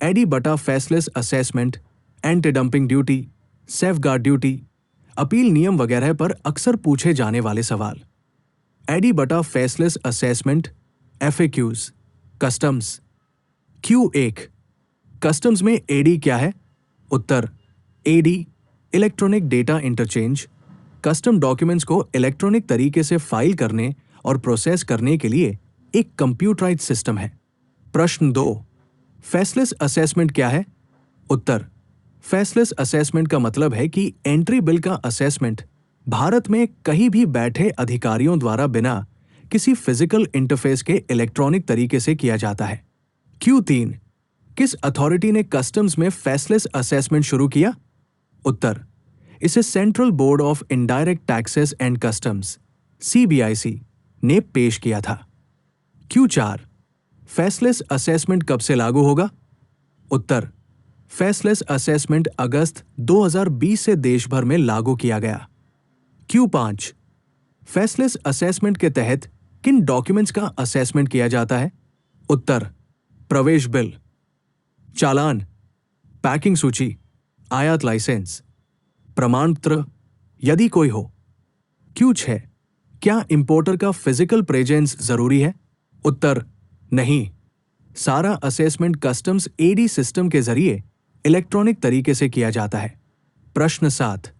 AD बटा faceless assessment, anti dumping duty, safeguard duty, appeal नियम वगैरह पर अक्सर पूछे जाने वाले सवाल। एडी बटा faceless assessment, FAQs, customs. Q1, customs में एडी क्या है? उत्तर, ED electronic data interchange, custom documents को इलेक्ट्रॉनिक तरीके से फाइल करने और प्रोसेस करने के लिए एक कंप्यूटराइज्ड सिस्टम है। प्रश्न 2, फेसलेस असेसमेंट क्या है? उत्तर, फेसलेस असेसमेंट का मतलब है कि एंट्री बिल का असेसमेंट भारत में कहीं भी बैठे अधिकारियों द्वारा बिना किसी फिजिकल इंटरफेस के इलेक्ट्रॉनिक तरीके से किया जाता है। Q3, किस अथॉरिटी ने कस्टम्स में फेसलेस असेसमेंट शुरू किया? उत्तर, इसे central board of indirect taxes and customs CBIC ने पेश किया था। Q4, फेसलेस असेसमेंट कब से लागू होगा? उत्तर, फेसलेस असेसमेंट अगस्त 2020 से देश भर में लागू किया गया। Q5, फेसलेस असेसमेंट के तहत किन डॉक्यूमेंट्स का असेसमेंट किया जाता है? उत्तर, प्रवेश बिल, चालान, पैकिंग सूची, आयात लाइसेंस, प्रमाण पत्र यदि कोई हो। Q6, क्या इंपोर्टर का फिजिकल प्रेजेंस जरूरी है? उत्तर, नहीं, सारा असेसमेंट कस्टम्स एडी सिस्टम के जरिए इलेक्ट्रॉनिक तरीके से किया जाता है। प्रश्न 7,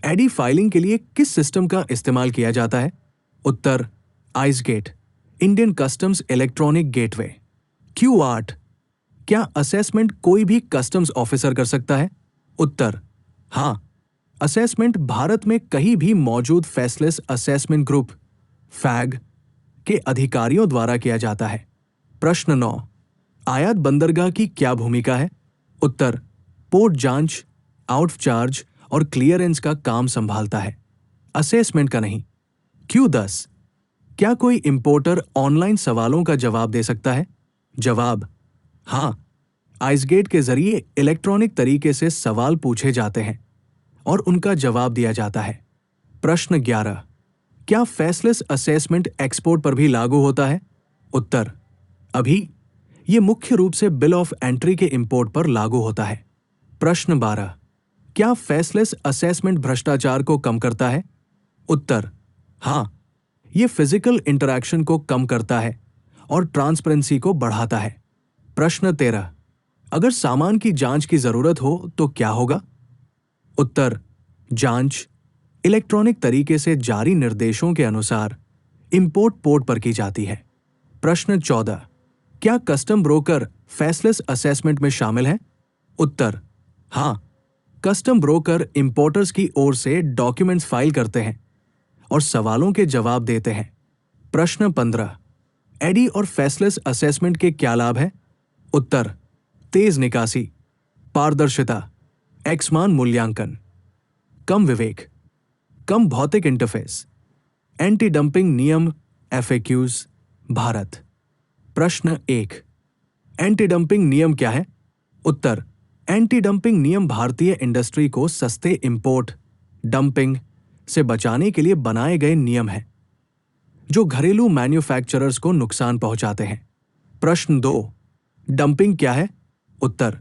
एडी फाइलिंग के लिए किस सिस्टम का इस्तेमाल किया जाता है? उत्तर, ICEGATE, Indian customs electronic gateway. Q8, क्या असेसमेंट कोई भी कस्टम्स ऑफिसर कर सकता है? उत्तर, हां, असेसमेंट भारत में कहीं भी मौजूद फेसलेस असेसमेंट ग्रुप फैग के अधिकारियों द्वारा किया जाता है। प्रश्न 9, आयात बंदरगाह की क्या भूमिका है? उत्तर, पोर्ट जांच, आउट ऑफ चार्ज और क्लियरेंस का काम संभालता है, असेसमेंट का नहीं। Q10, क्या कोई इंपोर्टर ऑनलाइन सवालों का जवाब दे सकता है? जवाब, हां, आइसगेट के जरिए इलेक्ट्रॉनिक तरीके से सवाल पूछे जाते हैं और उनका जवाब दिया जाता है। प्रश्न 11, क्या फेसलेस असेसमेंट एक्सपोर्ट पर भी लागू होता है? उत्तर, अभी यह मुख्य रूप से बिल ऑफ एंट्री के इंपोर्ट पर लागू होता है। प्रश्न 12, क्या फेसलेस असेसमेंट भ्रष्टाचार को कम करता है? उत्तर, हां, यह फिजिकल इंटरैक्शन को कम करता है और ट्रांसपेरेंसी को बढ़ाता है। प्रश्न 13, अगर सामान की जांच की जरूरत हो तो क्या होगा? उत्तर, जांच इलेक्ट्रॉनिक तरीके से जारी निर्देशों के अनुसार इंपोर्ट पोर्ट पर की जाती है। प्रश्न 14, क्या कस्टम ब्रोकर फेसलेस असेसमेंट में शामिल है? उत्तर, हां, कस्टम ब्रोकर इंपोर्टर्स की ओर से डॉक्यूमेंट्स फाइल करते हैं और सवालों के जवाब देते हैं। प्रश्न 15, एडी और फेसलेस असेसमेंट के क्या लाभ हैं? उत्तर, तेज निकासी, पारदर्शिता, एक्समान मूल्यांकन, कम विवेक, कम भौतिक इंटरफेस, एंटी डंपिंग नियम एफएक्यूज भारत। प्रश्न 1, एंटी डंपिंग नियम क्या है? उत्तर, एंटी डंपिंग नियम भारतीय इंडस्ट्री को सस्ते इंपोर्ट, डंपिंग से बचाने के लिए बनाए गए नियम हैं जो घरेलू मैन्युफैक्चरर्स को नुकसान पहुंचाते हैं। प्रश्न 2, डंपिंग क्या है? उत्तर,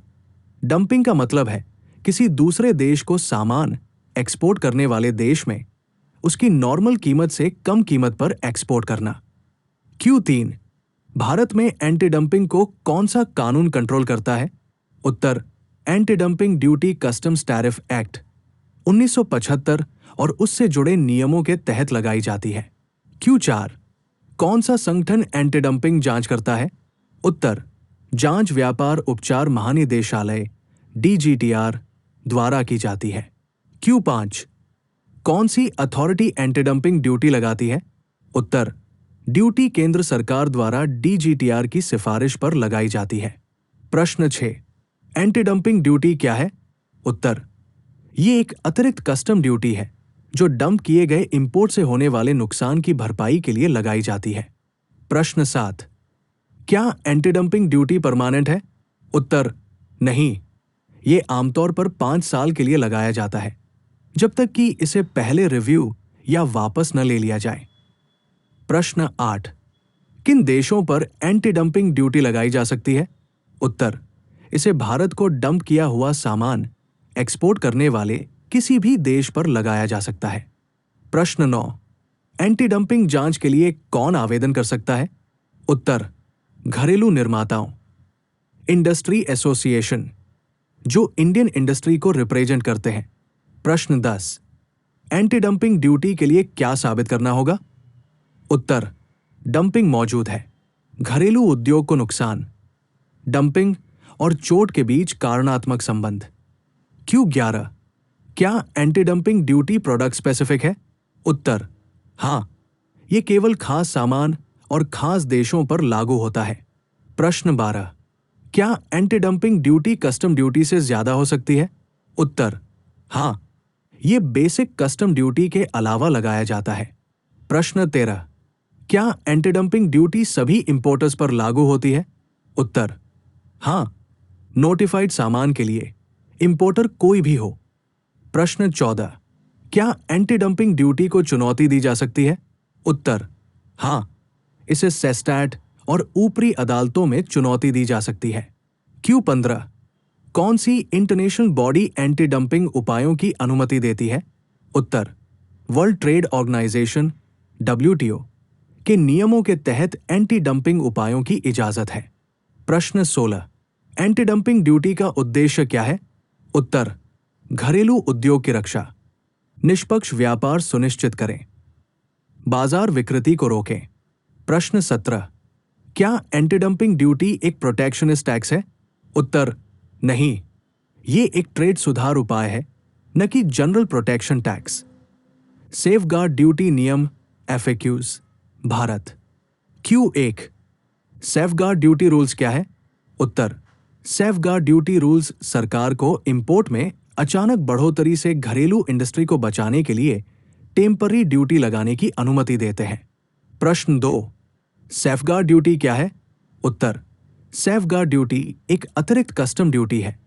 डंपिंग का मतलब है किसी दूसरे देश को सामान एक्सपोर्ट करने वाले देश में उसकी नॉर्मल कीमत से कम कीमत पर एक्सपोर्ट करना। Q3, भारत में एंटी डंपिंग को कौन सा कानून कंट्रोल करता है? उत्तर, anti dumping duty customs tariff act 1975 और उससे जुड़े नियमों के तहत लगाई जाती है। Q4, कौन सा संगठन एंटी डंपिंग जांच करता है? उत्तर, जांच व्यापार उपचार महानिदेशालय DGTR द्वारा की जाती है। Q5, कौन सी अथॉरिटी एंटी डंपिंग ड्यूटी लगाती है? उत्तर, ड्यूटी केंद्र सरकार द्वारा DGTR की सिफारिश पर लगाई जाती है। प्रश्न 6, एंटी डंपिंग ड्यूटी क्या है? उत्तर, ये एक अतिरिक्त कस्टम ड्यूटी है जो डंप किए गए इंपोर्ट से होने वाले नुकसान की भरपाई के लिए लगाई जाती है। प्रश्न 7, क्या एंटी डंपिंग ड्यूटी परमानेंट है? उत्तर, नहीं, ये आमतौर पर 5 साल के लिए लगाया जाता है जब तक कि इसे पहले रिव्यू या वापस न ले लिया जाए। प्रश्न 8, किन देशों पर एंटी डंपिंग ड्यूटी लगाई जा सकती है? उत्तर, इसे भारत को डंप किया हुआ सामान एक्सपोर्ट करने वाले किसी भी देश पर लगाया जा सकता है। प्रश्न 9, एंटी डंपिंग जांच के लिए कौन आवेदन कर सकता है? उत्तर, घरेलू निर्माताओं, इंडस्ट्री एसोसिएशन, जो इंडियन इंडस्ट्री को रिप्रेजेंट करते हैं। प्रश्न 10, एंटी डंपिंग ड्यूटी के लिए क्या साबित करना होगा? उत्तर, डंपिंग मौजूद है, घरेलू उद्योग को नुकसान, डंपिंग और चोट के बीच कारणात्मक संबंध। Q11, क्या anti dumping duty product specific है? उत्तर, हां, यह केवल खास सामान और खास देशों पर लागू होता है। प्रश्न 12, क्या anti dumping duty custom duty से ज्यादा हो सकती है? उत्तर, हां, यह बेसिक कस्टम ड्यूटी के अलावा लगाया जाता है। प्रश्न 13, क्या एंटी डंपिंग ड्यूटी सभी इंपोर्टर्स पर लागू होती है? उत्तर, हां, नोटिफाइड सामान के लिए इंपोर्टर कोई भी हो। प्रश्न 14, क्या एंटी डंपिंग ड्यूटी को चुनौती दी जा सकती है? उत्तर, हां, इसे सेस्टैट और ऊपरी अदालतों में चुनौती दी जा सकती है। Q15, कौन सी इंटरनेशनल बॉडी एंटी डंपिंग उपायों की अनुमति देती है? उत्तर, वर्ल्ड ट्रेड ऑर्गेनाइजेशन WTO के नियमों के तहत एंटी डंपिंग उपायों की इजाजत है। प्रश्न 16, एंटी डंपिंग ड्यूटी का उद्देश्य क्या है? उत्तर, घरेलू उद्योग की रक्षा, निष्पक्ष व्यापार सुनिश्चित करें, बाजार विकृति को रोकें। प्रश्न 17, क्या एंटी डंपिंग ड्यूटी एक प्रोटेक्शनिस्ट टैक्स है? उत्तर, नहीं, ये एक ट्रेड सुधार उपाय है, न कि general protection tax. Safeguard duty नियम FAQs, Bharat. Q1, safeguard duty rules क्या है? उत्तर, सेफगार्ड ड्यूटी रूल्स सरकार को इंपोर्ट में अचानक बढ़ोतरी से घरेलू इंडस्ट्री को बचाने के लिए टेम्पररी ड्यूटी लगाने की अनुमति देते हैं। प्रश्न 2, सेफगार्ड ड्यूटी क्या है? उत्तर, सेफगार्ड ड्यूटी एक अतिरिक्त कस्टम ड्यूटी है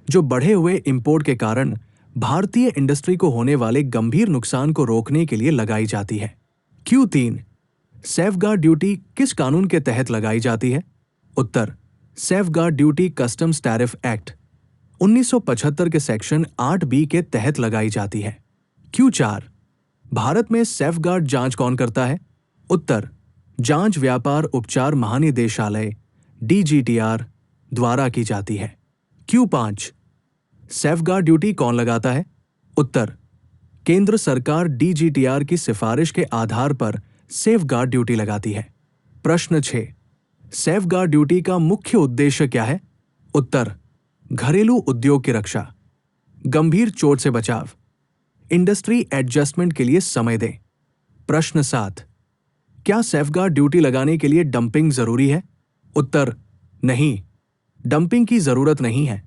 जो बढ़े हुए इंपोर्ट के कारण भारतीय इंडस्ट्री को होने वाले गंभीर नुकसान को रोकने के लिए लगाई जाती है। Q3, सेफगार्ड ड्यूटी किस कानून के तहत लगाई जाती है? उत्तर, safeguard duty customs tariff act 1975 के सेक्शन 8B के तहत लगाई जाती है। Q4, भारत में सेफगार्ड जांच कौन करता है? उत्तर, जांच व्यापार उपचार महानिदेशालय DGTR द्वारा की जाती है। Q5, सेफगार्ड ड्यूटी कौन लगाता है? उत्तर, केंद्र सरकार DGTR की सिफारिश के आधार पर सेफगार्ड ड्यूटी लगाती है। प्रश्न 6, सेफगार्ड ड्यूटी का मुख्य उद्देश्य क्या है? उत्तर, घरेलू उद्योग की रक्षा, गंभीर चोट से बचाव, इंडस्ट्री एडजस्टमेंट के लिए समय दें। प्रश्न 7, क्या सेफगार्ड ड्यूटी लगाने के लिए डंपिंग जरूरी है? उत्तर, नहीं, डंपिंग की जरूरत नहीं है,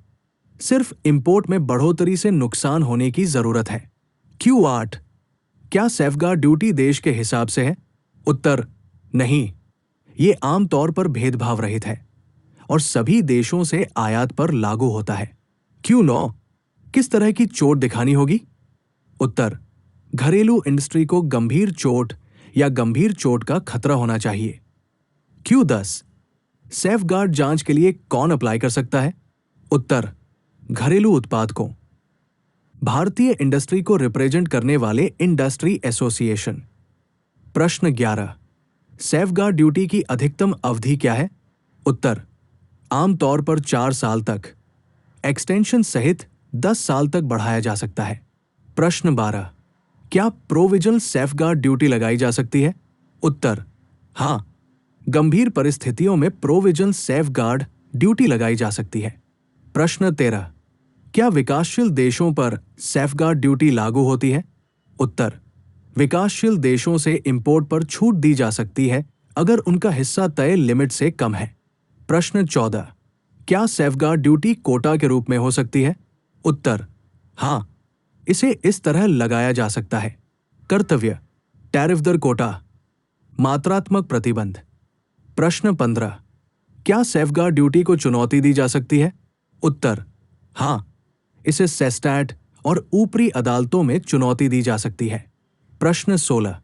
सिर्फ इंपोर्ट में बढ़ोतरी से नुकसान होने की जरूरत है। Q8, क्या सेफगार्ड ड्यूटी देश के हिसाब से है? उत्तर, नहीं, ये आमतौर पर भेदभाव रहित है और सभी देशों से आयात पर लागू होता है। Q9, किस तरह की चोट दिखानी होगी? उत्तर, घरेलू इंडस्ट्री को गंभीर चोट या गंभीर चोट का खतरा होना चाहिए। Q10, सेफगार्ड जांच के लिए कौन अप्लाई कर सकता है? उत्तर, घरेलू उत्पाद को, भारतीय इंडस्ट्री को रिप्रेजेंट करने वाले इंडस्ट्री एसोसिएशन। प्रश्न 11, सेफगार्ड ड्यूटी की अधिकतम अवधि क्या है? उत्तर, आमतौर पर 4 साल तक, एक्सटेंशन सहित 10 साल तक बढ़ाया जा सकता है। प्रश्न 12, क्या प्रोविजनल सेफगार्ड ड्यूटी लगाई जा सकती है? उत्तर, हां, गंभीर परिस्थितियों में प्रोविजनल सेफगार्ड ड्यूटी लगाई जा सकती है। प्रश्न 13, क्या विकासशील देशों पर सेफगार्ड ड्यूटी लागू होती है? उत्तर, विकासशील देशों से इंपोर्ट पर छूट दी जा सकती है अगर उनका हिस्सा तय लिमिट से कम है। प्रश्न 14, क्या सेफगार्ड ड्यूटी कोटा के रूप में हो सकती है? उत्तर, हां, इसे इस तरह लगाया जा सकता है। कर्तव्य, टैरिफ दर कोटा, मात्रात्मक प्रतिबंध। प्रश्न 15, क्या सेफगार्ड ड्यूटी को चुनौती दी जा सकती है? उत्तर, हां, इसे सेस्टैट और ऊपरी अदालतों में चुनौती दी जा सकती है। प्रश्न 16,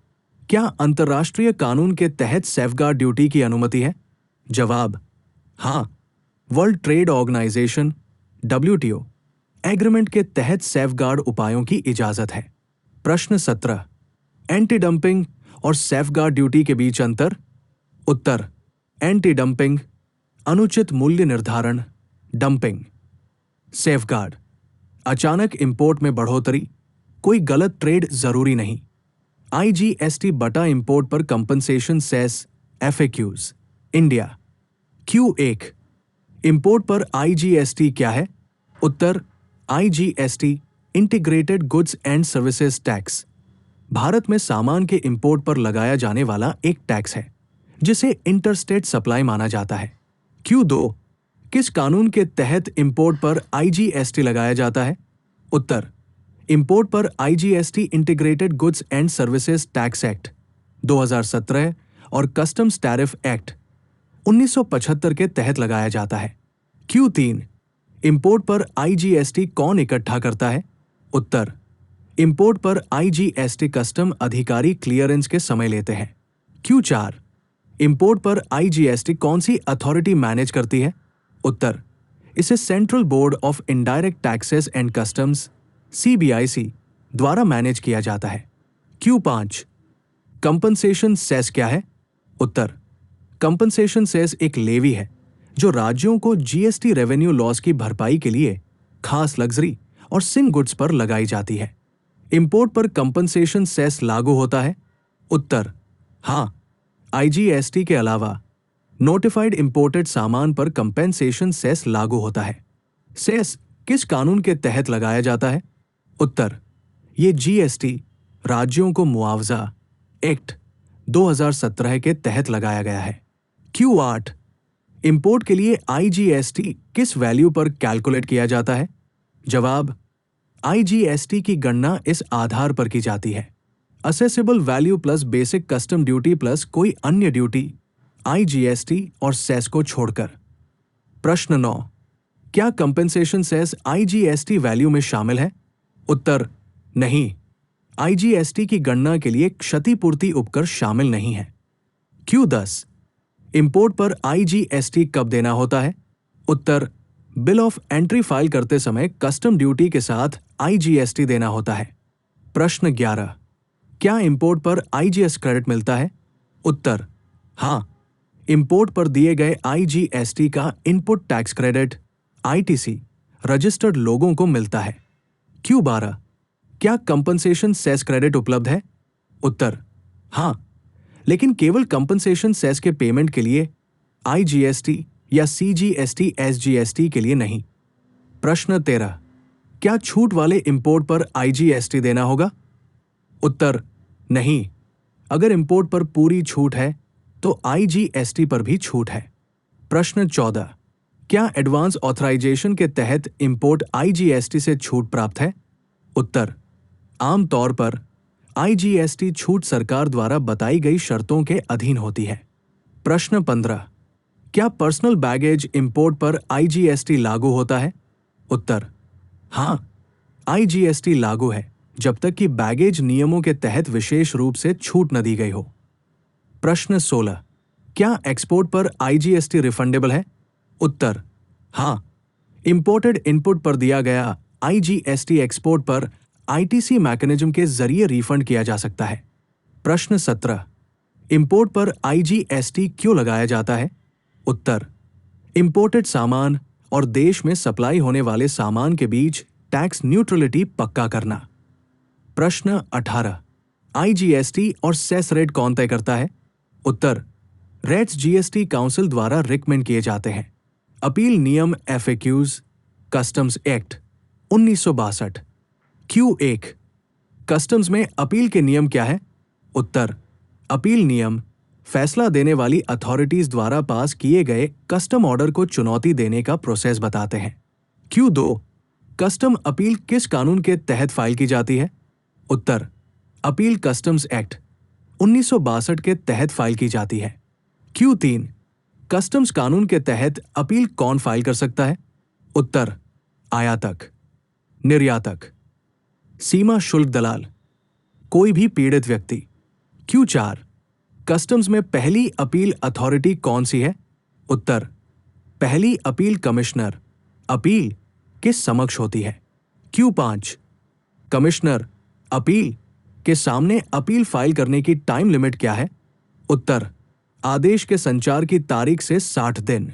क्या अंतर्राष्ट्रीय कानून के तहत सेफगार्ड ड्यूटी की अनुमति है? जवाब, हां, world trade organization WTO agreement के तहत सेफगार्ड उपायों की इजाजत है। प्रश्न 17। एंटी डंपिंग और सेफगार्ड ड्यूटी के बीच अंतर। उत्तर एंटी डंपिंग अनुचित मूल्य निर्धारण, डंपिंग। सेफगार्ड अचानक इंपोर्ट में बढ़ोतरी, कोई गलत ट्रेड जरूरी नहीं। IGST बटा इंपोर्ट पर compensation cess FAQs। India. Q1 import पर IGST क्या है? उत्तर IGST integrated goods and services tax Bharat में सामान के इंपोर्ट पर लगाया जाने वाला एक टैक्स है जिसे इंटरस्टेट सप्लाई माना जाता है। Q2 किस कानून के तहत इंपोर्ट पर IGST लगाया जाता है? उत्तर इंपोर्ट पर IGST integrated goods and services tax act 2017 और कस्टम्स टैरिफ एक्ट 1975 के तहत लगाया जाता है। Q3 इंपोर्ट पर IGST कौन इकट्ठा करता है? उत्तर इंपोर्ट पर IGST कस्टम अधिकारी क्लियरेंस के समय लेते हैं। Q4 इंपोर्ट पर IGST कौन सी अथॉरिटी मैनेज करती है? उत्तर इसे central board of indirect taxes and customs CBIC द्वारा मैनेज किया जाता है। Q5 कंपनसेशन सेस क्या है? उत्तर कंपनसेशन सेस एक लेवी है जो राज्यों को GST रेवेन्यू लॉस की भरपाई के लिए खास लग्जरी और सिम गुड्स पर लगाई जाती है। इंपोर्ट पर कंपनसेशन सेस लागू होता है? उत्तर हां, IGST के अलावा नोटिफाइड इंपोर्टेड सामान पर कंपेंसेशन सेस लागू होता है। सेस किस कानून के तहत लगाया जाता है? उत्तर ये GST राज्यों को मुआवजा एक्ट 2017 के तहत लगाया गया है। Q8 इंपोर्ट के लिए IGST किस वैल्यू पर कैलकुलेट किया जाता है? जवाब IGST की गणना इस आधार पर की जाती है accessible value plus basic custom duty plus कोई अन्य ड्यूटी IGST और सेस को छोड़कर। प्रश्न 9। क्या कंपेंसेशन सेस IGST वैल्यू में शामिल है? उत्तर नहीं, IGST की गणना के लिए क्षतिपूर्ति उपकर शामिल नहीं है। Q10 इंपोर्ट पर IGST कब देना होता है? उत्तर बिल ऑफ एंट्री फाइल करते समय कस्टम ड्यूटी के साथ IGST देना होता है। प्रश्न 11। क्या इंपोर्ट पर IGS क्रेडिट मिलता है? उत्तर हां, इंपोर्ट पर दिए गए IGST का input tax credit ITC registered लोगों को मिलता है। Q12 क्या कंपनसेशन सेस क्रेडिट उपलब्ध है? उत्तर हां, लेकिन केवल कंपनसेशन सेस के पेमेंट के लिए, IGST या CGST SGST के लिए नहीं। प्रश्न 13। क्या छूट वाले इंपोर्ट पर IGST देना होगा? उत्तर नहीं, अगर इंपोर्ट पर पूरी छूट है तो IGST पर भी छूट है। प्रश्न 14। क्या एडवांस ऑथराइजेशन के तहत इंपोर्ट IGST से छूट प्राप्त है? उत्तर आम तौर पर IGST छूट सरकार द्वारा बताई गई शर्तों के अधीन होती है। प्रश्न 15। क्या पर्सनल बैगेज इंपोर्ट पर IGST लागू होता है? उत्तर हां, IGST लागू है जब तक कि बैगेज नियमों के तहत विशेष रूप से छूट न दी गई हो। प्रश्न 16। क्या एक्सपोर्ट पर IGST रिफंडेबल है? उत्तर हां, इंपोर्टेड इनपुट पर दिया गया IGST एक्सपोर्ट पर ITC मैकेनिज्म के जरिए रिफंड किया जा सकता है। प्रश्न 17। इंपोर्ट पर IGST क्यों लगाया जाता है? उत्तर इंपोर्टेड सामान और देश में सप्लाई होने वाले सामान के बीच टैक्स न्यूट्रलिटी पक्का करना। प्रश्न 18। IGST और सेस रेट कौन तय करता है? उत्तर रेट्स GST काउंसिल द्वारा रिकमेंड किए जाते हैं। अपील नियम FAQs customs act 1962। Q1 customs में अपील के नियम क्या है? उत्तर अपील नियम फैसला देने वाली अथॉरिटीज द्वारा पास किए गए कस्टम ऑर्डर को चुनौती देने का प्रोसेस बताते हैं। Q2 कस्टम अपील किस कानून के तहत फाइल की जाती है? उत्तर अपील कस्टम्स एक्ट 1962 के तहत फाइल की जाती है। Q3 कस्टम्स कानून के तहत अपील कौन फाइल कर सकता है? उत्तर आयातक, निर्यातक, सीमा शुल्क दलाल, कोई भी पीड़ित व्यक्ति। Q4 कस्टम्स में पहली अपील अथॉरिटी कौन सी है? उत्तर पहली अपील कमिश्नर अपील के समक्ष होती है। Q5 कमिश्नर अपील के सामने अपील फाइल करने की टाइम लिमिट क्या है? उत्तर आदेश के संचार की तारीख से 60 दिन।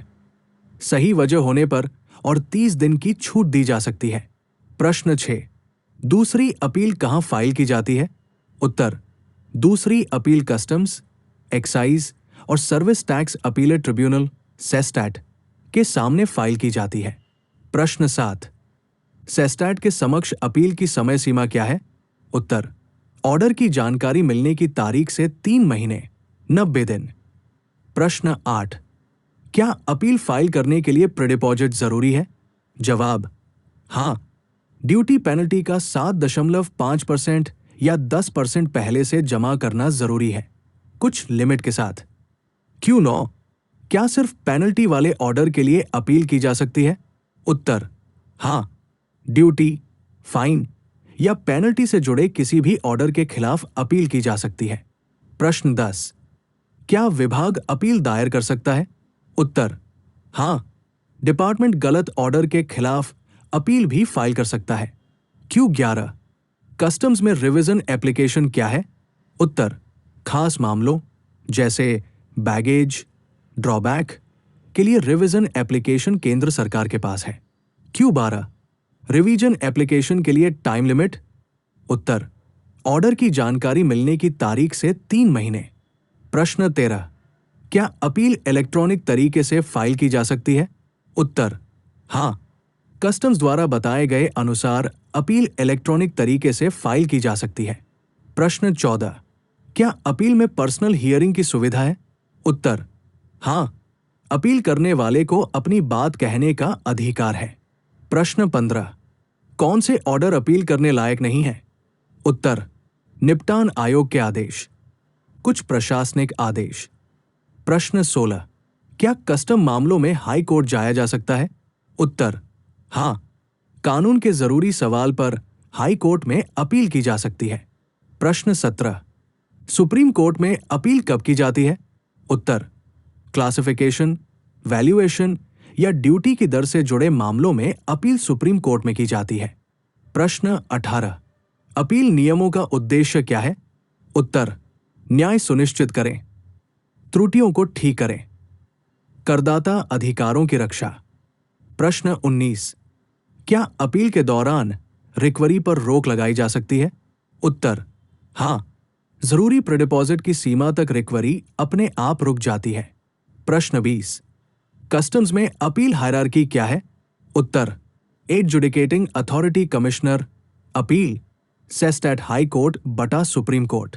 सही वजह होने पर और 30 दिन की छूट दी जा सकती है। प्रश्न 6 दूसरी अपील कहां फाइल की जाती है? उत्तर दूसरी अपील कस्टम्स, एक्साइज और सर्विस टैक्स अपीलेट ट्रिब्यूनल सेस्टैट के सामने फाइल की जाती है। प्रश्न 7 सेस्टैट के समक्ष अपील की समय सीमा क्या है? उत्तर ऑर्डर की जानकारी मिलने की तारीख से 3 महीने 90 दिन। प्रश्न 8 क्या अपील फाइल करने के लिए प्रीडिपॉजिट जरूरी है? जवाब हां, ड्यूटी पेनल्टी का 7.5% या 10% पहले से जमा करना जरूरी है, कुछ लिमिट के साथ। Q9 क्या सिर्फ पेनल्टी वाले ऑर्डर के लिए अपील की जा सकती है? उत्तर हां, ड्यूटी, फाइन या पेनल्टी से जुड़े किसी भी ऑर्डर के खिलाफ अपील की जा सकती है। प्रश्न 10 क्या विभाग अपील दायर कर सकता है? उत्तर हां, डिपार्टमेंट गलत ऑर्डर के खिलाफ अपील भी फाइल कर सकता है। Q11 कस्टम्स में रिवीजन एप्लीकेशन क्या है? उत्तर खास मामलों जैसे बैगेज, ड्रॉबैक के लिए रिवीजन एप्लीकेशन केंद्र सरकार के पास है। Q12 रिवीजन एप्लीकेशन के लिए टाइम लिमिट? उत्तर ऑर्डर की जानकारी मिलने की तारीख से 3 महीने। प्रश्न 13 क्या अपील इलेक्ट्रॉनिक तरीके से फाइल की जा सकती है? उत्तर हां, कस्टम्स द्वारा बताए गए अनुसार अपील इलेक्ट्रॉनिक तरीके से फाइल की जा सकती है। प्रश्न 14 क्या अपील में पर्सनल हियरिंग की सुविधा है? उत्तर हां, अपील करने वाले को अपनी बात कहने का अधिकार है। प्रश्न 15 कौन से ऑर्डर अपील करने लायक नहीं है? उत्तर निपटान आयोग के आदेश, कुछ प्रशासनिक आदेश। प्रश्न 16 क्या कस्टम मामलों में हाई कोर्ट जाया जा सकता है? उत्तर हां, कानून के जरूरी सवाल पर हाई कोर्ट में अपील की जा सकती है। प्रश्न 17 सुप्रीम कोर्ट में अपील कब की जाती है? उत्तर क्लासिफिकेशन, वैल्यूएशन या ड्यूटी की दर से जुड़े मामलों में अपील सुप्रीम कोर्ट में की जाती है। प्रश्न 18 अपील नियमों का उद्देश्य क्या है? उत्तर न्याय सुनिश्चित करें, त्रुटियों को ठीक करें, करदाता अधिकारों की रक्षा। प्रश्न 19 क्या अपील के दौरान रिकवरी पर रोक लगाई जा सकती है? उत्तर हां, जरूरी प्रीडिपॉजिट की सीमा तक रिकवरी अपने आप रुक जाती है। प्रश्न 20 कस्टम्स में अपील हायरार्की क्या है? उत्तर adjudicating authority commissioner, appeal CESTAT high court बटा सुप्रीम कोर्ट।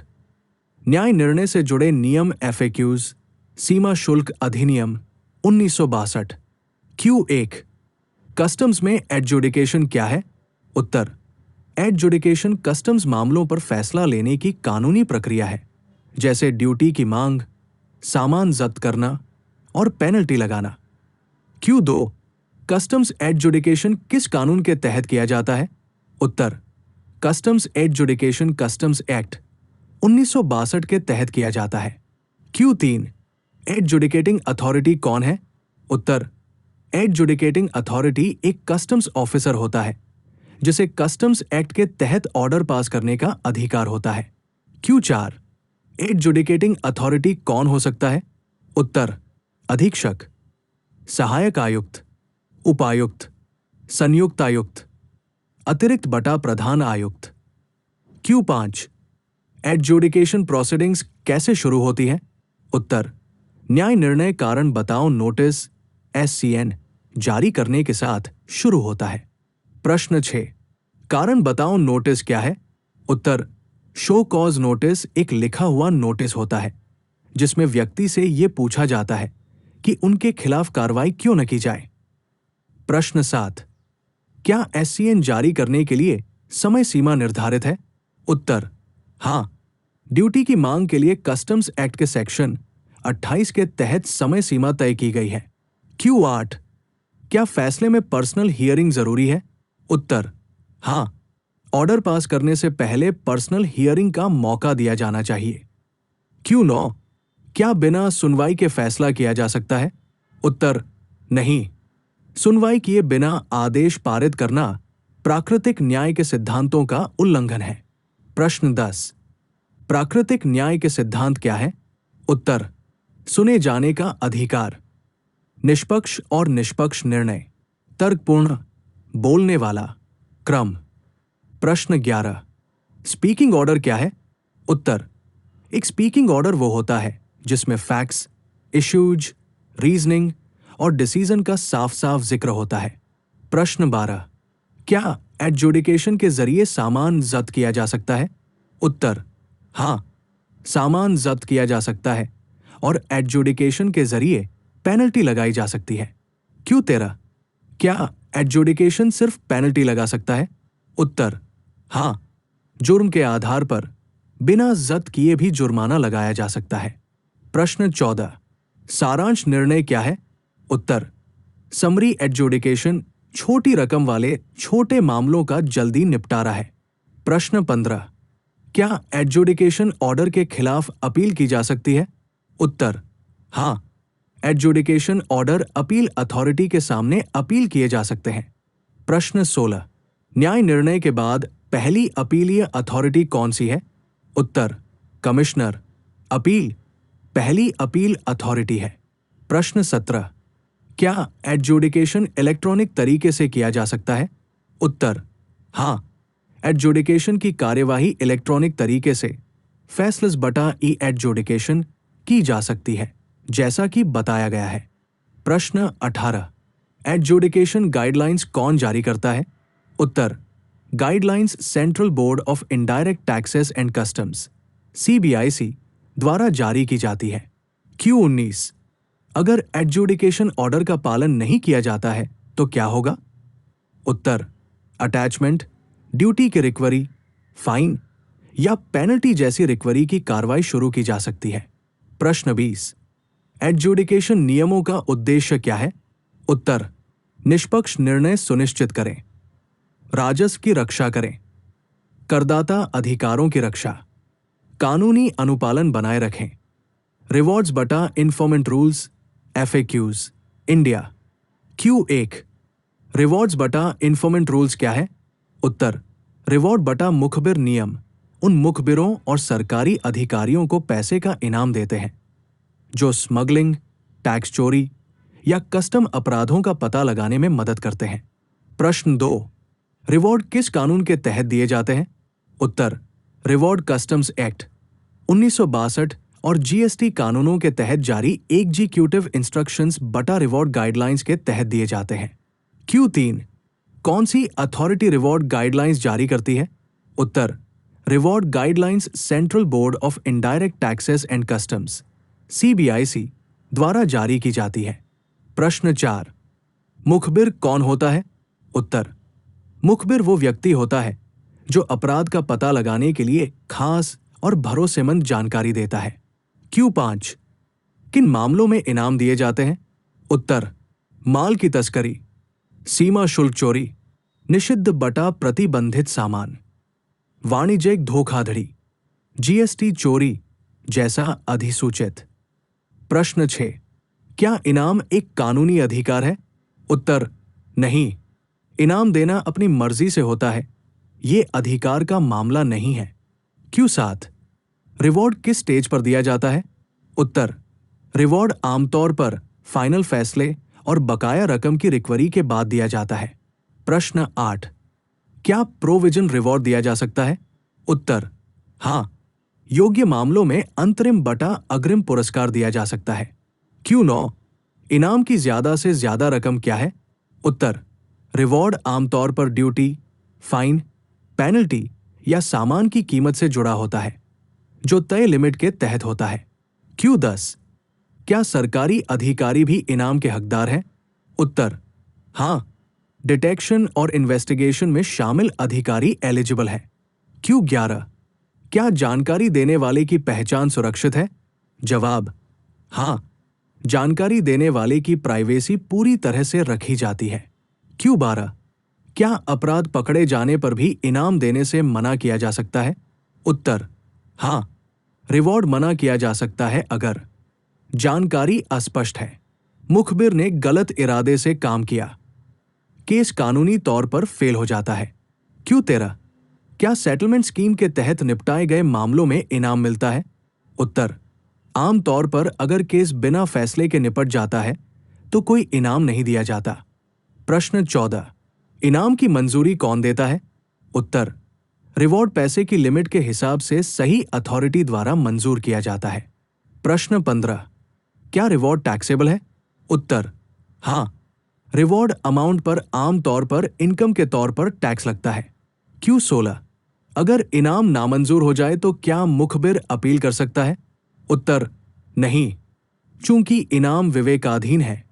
न्याय निर्णय से जुड़े नियम FAQs, सीमा शुल्क अधिनियम 1962। Q1 कस्टम्स में एडजुडिकेशन क्या है? उत्तर एडजुडिकेशन कस्टम्स मामलों पर फैसला लेने की कानूनी प्रक्रिया है, जैसे ड्यूटी की मांग, सामान जब्त करना और पेनल्टी लगाना। Q2 कस्टम्स एडजुडिकेशन किस कानून के तहत किया जाता है? उत्तर कस्टम्स एडजुडिकेशन कस्टम्स एक्ट 1962 के तहत किया जाता है। Q3 एडजुडिकेटिंग अथॉरिटी कौन है? उत्तर एडजुडिकेटिंग अथॉरिटी एक कस्टम्स ऑफिसर होता है, जिसे कस्टम्स एक्ट के तहत ऑर्डर पास करने का अधिकार होता है। Q4 एडजुडिकेटिंग अथॉरिटी कौन हो सकता है? उत्तर अधीक्षक, सहायक आयुक्त, उपायुक्त, संयुक्त आयुक्त, अतिरिक्त बटा प्रधान आयुक्त। Q5 एडजुडिकेशन प्रोसीडिंग्स कैसे शुरू होती है? उत्तर न्याय निर्णय कारण बताओ नोटिस SCN जारी करने के साथ शुरू होता है। प्रश्न 6 कारण बताओ नोटिस क्या है? उत्तर शो कॉज नोटिस एक लिखा हुआ नोटिस होता है, जिसमें व्यक्ति से यह पूछा जाता है कि उनके खिलाफ कार्रवाई क्यों न की जाए। प्रश्न 7 क्या SCN जारी करने के लिए समय सीमा निर्धारित है? उत्तर हां, ड्यूटी की मांग के लिए कस्टम्स एक्ट के सेक्शन 28 के तहत समय सीमा तय की गई है। Q8 क्या फैसले में पर्सनल हियरिंग जरूरी है? उत्तर हां, ऑर्डर पास करने से पहले पर्सनल हियरिंग का मौका दिया जाना चाहिए। Q9 क्या बिना सुनवाई के फैसला किया जा सकता है? उत्तर नहीं, सुनवाई किए बिना आदेश पारित करना प्राकृतिक न्याय के सिद्धांतों का उल्लंघन है। प्रश्न 10। प्राकृतिक न्याय के सिद्धांत क्या है? उत्तर, सुने जाने का अधिकार, निष्पक्ष और निष्पक्ष निर्णय, तर्कपूर्ण, बोलने वाला, क्रम। प्रश्न 11। स्पीकिंग ऑर्डर क्या है? उत्तर, एक स्पीकिंग ऑर्डर वो होता है जिसमें फैक्ट्स, इश्यूज, रीजनिंग और डिसीजन का साफ साफ जिक्र होता है। प्रश्न 12। क्या एडजुडिकेशन के जरिए सामान जब्त किया जा सकता है? उत्तर, हां, सामान जब्त किया जा सकता है और एडजुडिकेशन के जरिए पेनल्टी लगाई जा सकती है। Q13। क्या एडजुडिकेशन सिर्फ पेनल्टी लगा सकता है? उत्तर, हां, जुर्म के आधार पर बिना जब्त किए भी जुर्माना लगाया जा सकता है। प्रश्न 14। सारांश निर्णय क्या है? उत्तर, समरी एडजुडिकेशन छोटी रकम वाले छोटे मामलों का जल्दी निपटारा है। प्रश्न 15। क्या एडजुडिकेशन ऑर्डर के खिलाफ अपील की जा सकती है? उत्तर, हां, एडजुडिकेशन ऑर्डर अपील अथॉरिटी के सामने अपील किए जा सकते हैं। प्रश्न 16। न्याय निर्णय के बाद पहली अपीलीय अथॉरिटी कौन सी है? उत्तर, कमिश्नर। अपील पहली अपील अथॉरिटी है। प्रश्न 17। क्या एडजुडिकेशन इलेक्ट्रॉनिक तरीके से किया जा सकता है? उत्तर, हां, एडजुडिकेशन की कार्यवाही इलेक्ट्रॉनिक तरीके से फैसलस बटा ई एडजुडिकेशन की जा सकती है, जैसा कि बताया गया है। प्रश्न 18। एडजुडिकेशन गाइडलाइंस कौन जारी करता है? उत्तर, guidelines central board of indirect taxes and customs CBIC द्वारा जारी की जाती है। Q19। अगर एडजुडिकेशन ऑर्डर का पालन नहीं किया जाता है तो क्या होगा? उत्तर, अटैचमेंट, ड्यूटी की रिकवरी, फाइन या पेनल्टी जैसी रिकवरी की कार्रवाई शुरू की जा सकती है। प्रश्न 20। एडजुडिकेशन नियमों का उद्देश्य क्या है? उत्तर, निष्पक्ष निर्णय सुनिश्चित करें, राजस्व की रक्षा करें, करदाता अधिकारों की रक्षा, कानूनी अनुपालन बनाए रखें, रिवॉर्ड्स बटा informant rules FAQs India. Q1। Rewards बटा इन्फॉर्मेंट रूल्स क्या है? उत्तर, रिवॉर्ड बटा मुखबिर नियम उन मुखबिरों और सरकारी अधिकारियों को पैसे का इनाम देते हैं जो स्मगलिंग, टैक्स चोरी या कस्टम अपराधों का पता लगाने में मदद करते हैं। प्रश्न 2। रिवॉर्ड किस कानून के तहत दिए जाते हैं? उत्तर, रिवॉर्ड कस्टम्स एक्ट 1962 और GST कानूनों के तहत जारी एग्जीक्यूटिव इंस्ट्रक्शंस बटा रिवॉर्ड गाइडलाइंस के तहत दिए जाते हैं। Q3। कौन सी अथॉरिटी रिवॉर्ड गाइडलाइंस जारी करती है? उत्तर, reward guidelines central board of indirect taxes and customs CBIC द्वारा जारी की जाती है। प्रश्न 4। मुखबिर कौन होता है? उत्तर, मुखबिर वो व्यक्ति होता है जो अपराध का पता लगाने के लिए खास और भरोसेमंद जानकारी देता है। Q5। किन मामलों में इनाम दिए जाते हैं? उत्तर, माल की तस्करी, सीमा शुल्क चोरी, निषिद्ध बटा प्रतिबंधित सामान, वाणिज्यिक धोखाधड़ी, GST चोरी जैसा अधिसूचित। प्रश्न 6। क्या इनाम एक कानूनी अधिकार है? उत्तर, नहीं, इनाम देना अपनी मर्जी से होता है, ये अधिकार का मामला नहीं है। Q7। रिवॉर्ड किस स्टेज पर दिया जाता है? उत्तर, रिवॉर्ड आमतौर पर फाइनल फैसले और बकाया रकम की रिकवरी के बाद दिया जाता है। प्रश्न 8। क्या प्रोविजन रिवॉर्ड दिया जा सकता है? उत्तर, हां, योग्य मामलों में अंतरिम बटा अग्रिम पुरस्कार दिया जा सकता है। Q9। इनाम की ज्यादा से ज्यादा रकम क्या है? उत्तर, रिवॉर्ड आमतौर पर ड्यूटी, फाइन, पेनल्टी या सामान की कीमत से जुड़ा होता है जो तय लिमिट के तहत होता है। Q10। क्या सरकारी अधिकारी भी इनाम के हकदार हैं? उत्तर, हां, डिटेक्शन और इन्वेस्टिगेशन में शामिल अधिकारी एलिजिबल है। Q11। क्या जानकारी देने वाले की पहचान सुरक्षित है? जवाब, हां, जानकारी देने वाले की प्राइवेसी पूरी तरह से रखी जाती है। Q12। क्या अपराध पकड़े जाने पर भी इनाम देने से मना किया जा सकता है? उत्तर, हां, रिवॉर्ड मना किया जा सकता है अगर जानकारी अस्पष्ट है, मुखबिर ने गलत इरादे से काम किया। केस कानूनी तौर पर फेल हो जाता है। Q13 क्या सेटलमेंट स्कीम के तहत निपटाए गए मामलों में इनाम मिलता है? उत्तर आमतौर पर अगर केस बिना फैसले के निपट जाता है तो कोई इनाम नहीं दिया जाता। प्रश्न 14 इनाम की मंजूरी कौन देता है? उत्तर रिवॉर्ड पैसे की लिमिट के हिसाब से सही अथॉरिटी द्वारा मंजूर किया जाता है। प्रश्न 15 क्या रिवॉर्ड टैक्सेबल है? उत्तर हाँ, रिवॉर्ड अमाउंट पर आमतौर पर इनकम के तौर पर टैक्स लगता है। Q16 अगर इनाम नामंजूर हो जाए तो क्या मुखबिर अपील कर सकता है? उत्तर नहीं, चूंकि इनाम विवेकाधीन है,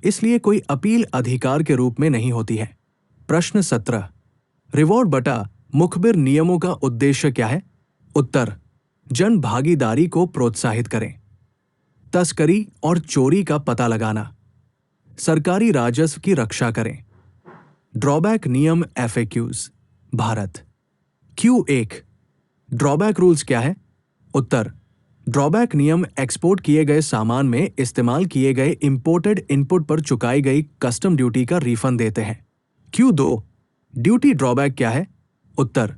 इसलिए कोई अपील अधिकार के रूप में नहीं होती है। प्रश्न 17 रिवॉर्ड बटा मुखबिर नियमों का उद्देश्य क्या है? उत्तर जन भागीदारी को प्रोत्साहित करें, तस्करी और चोरी का पता लगाना, सरकारी राजस्व की रक्षा करें। ड्रॉबैक नियम FAQs Bharat. Q1 drawback rules क्या है? उत्तर ड्रॉबैक नियम एक्सपोर्ट किए गए सामान में इस्तेमाल किए गए इंपोर्टेड इनपुट पर चुकाई गई कस्टम ड्यूटी का रिफंड देते हैं। Q2 ड्यूटी ड्रॉबैक क्या है? उत्तर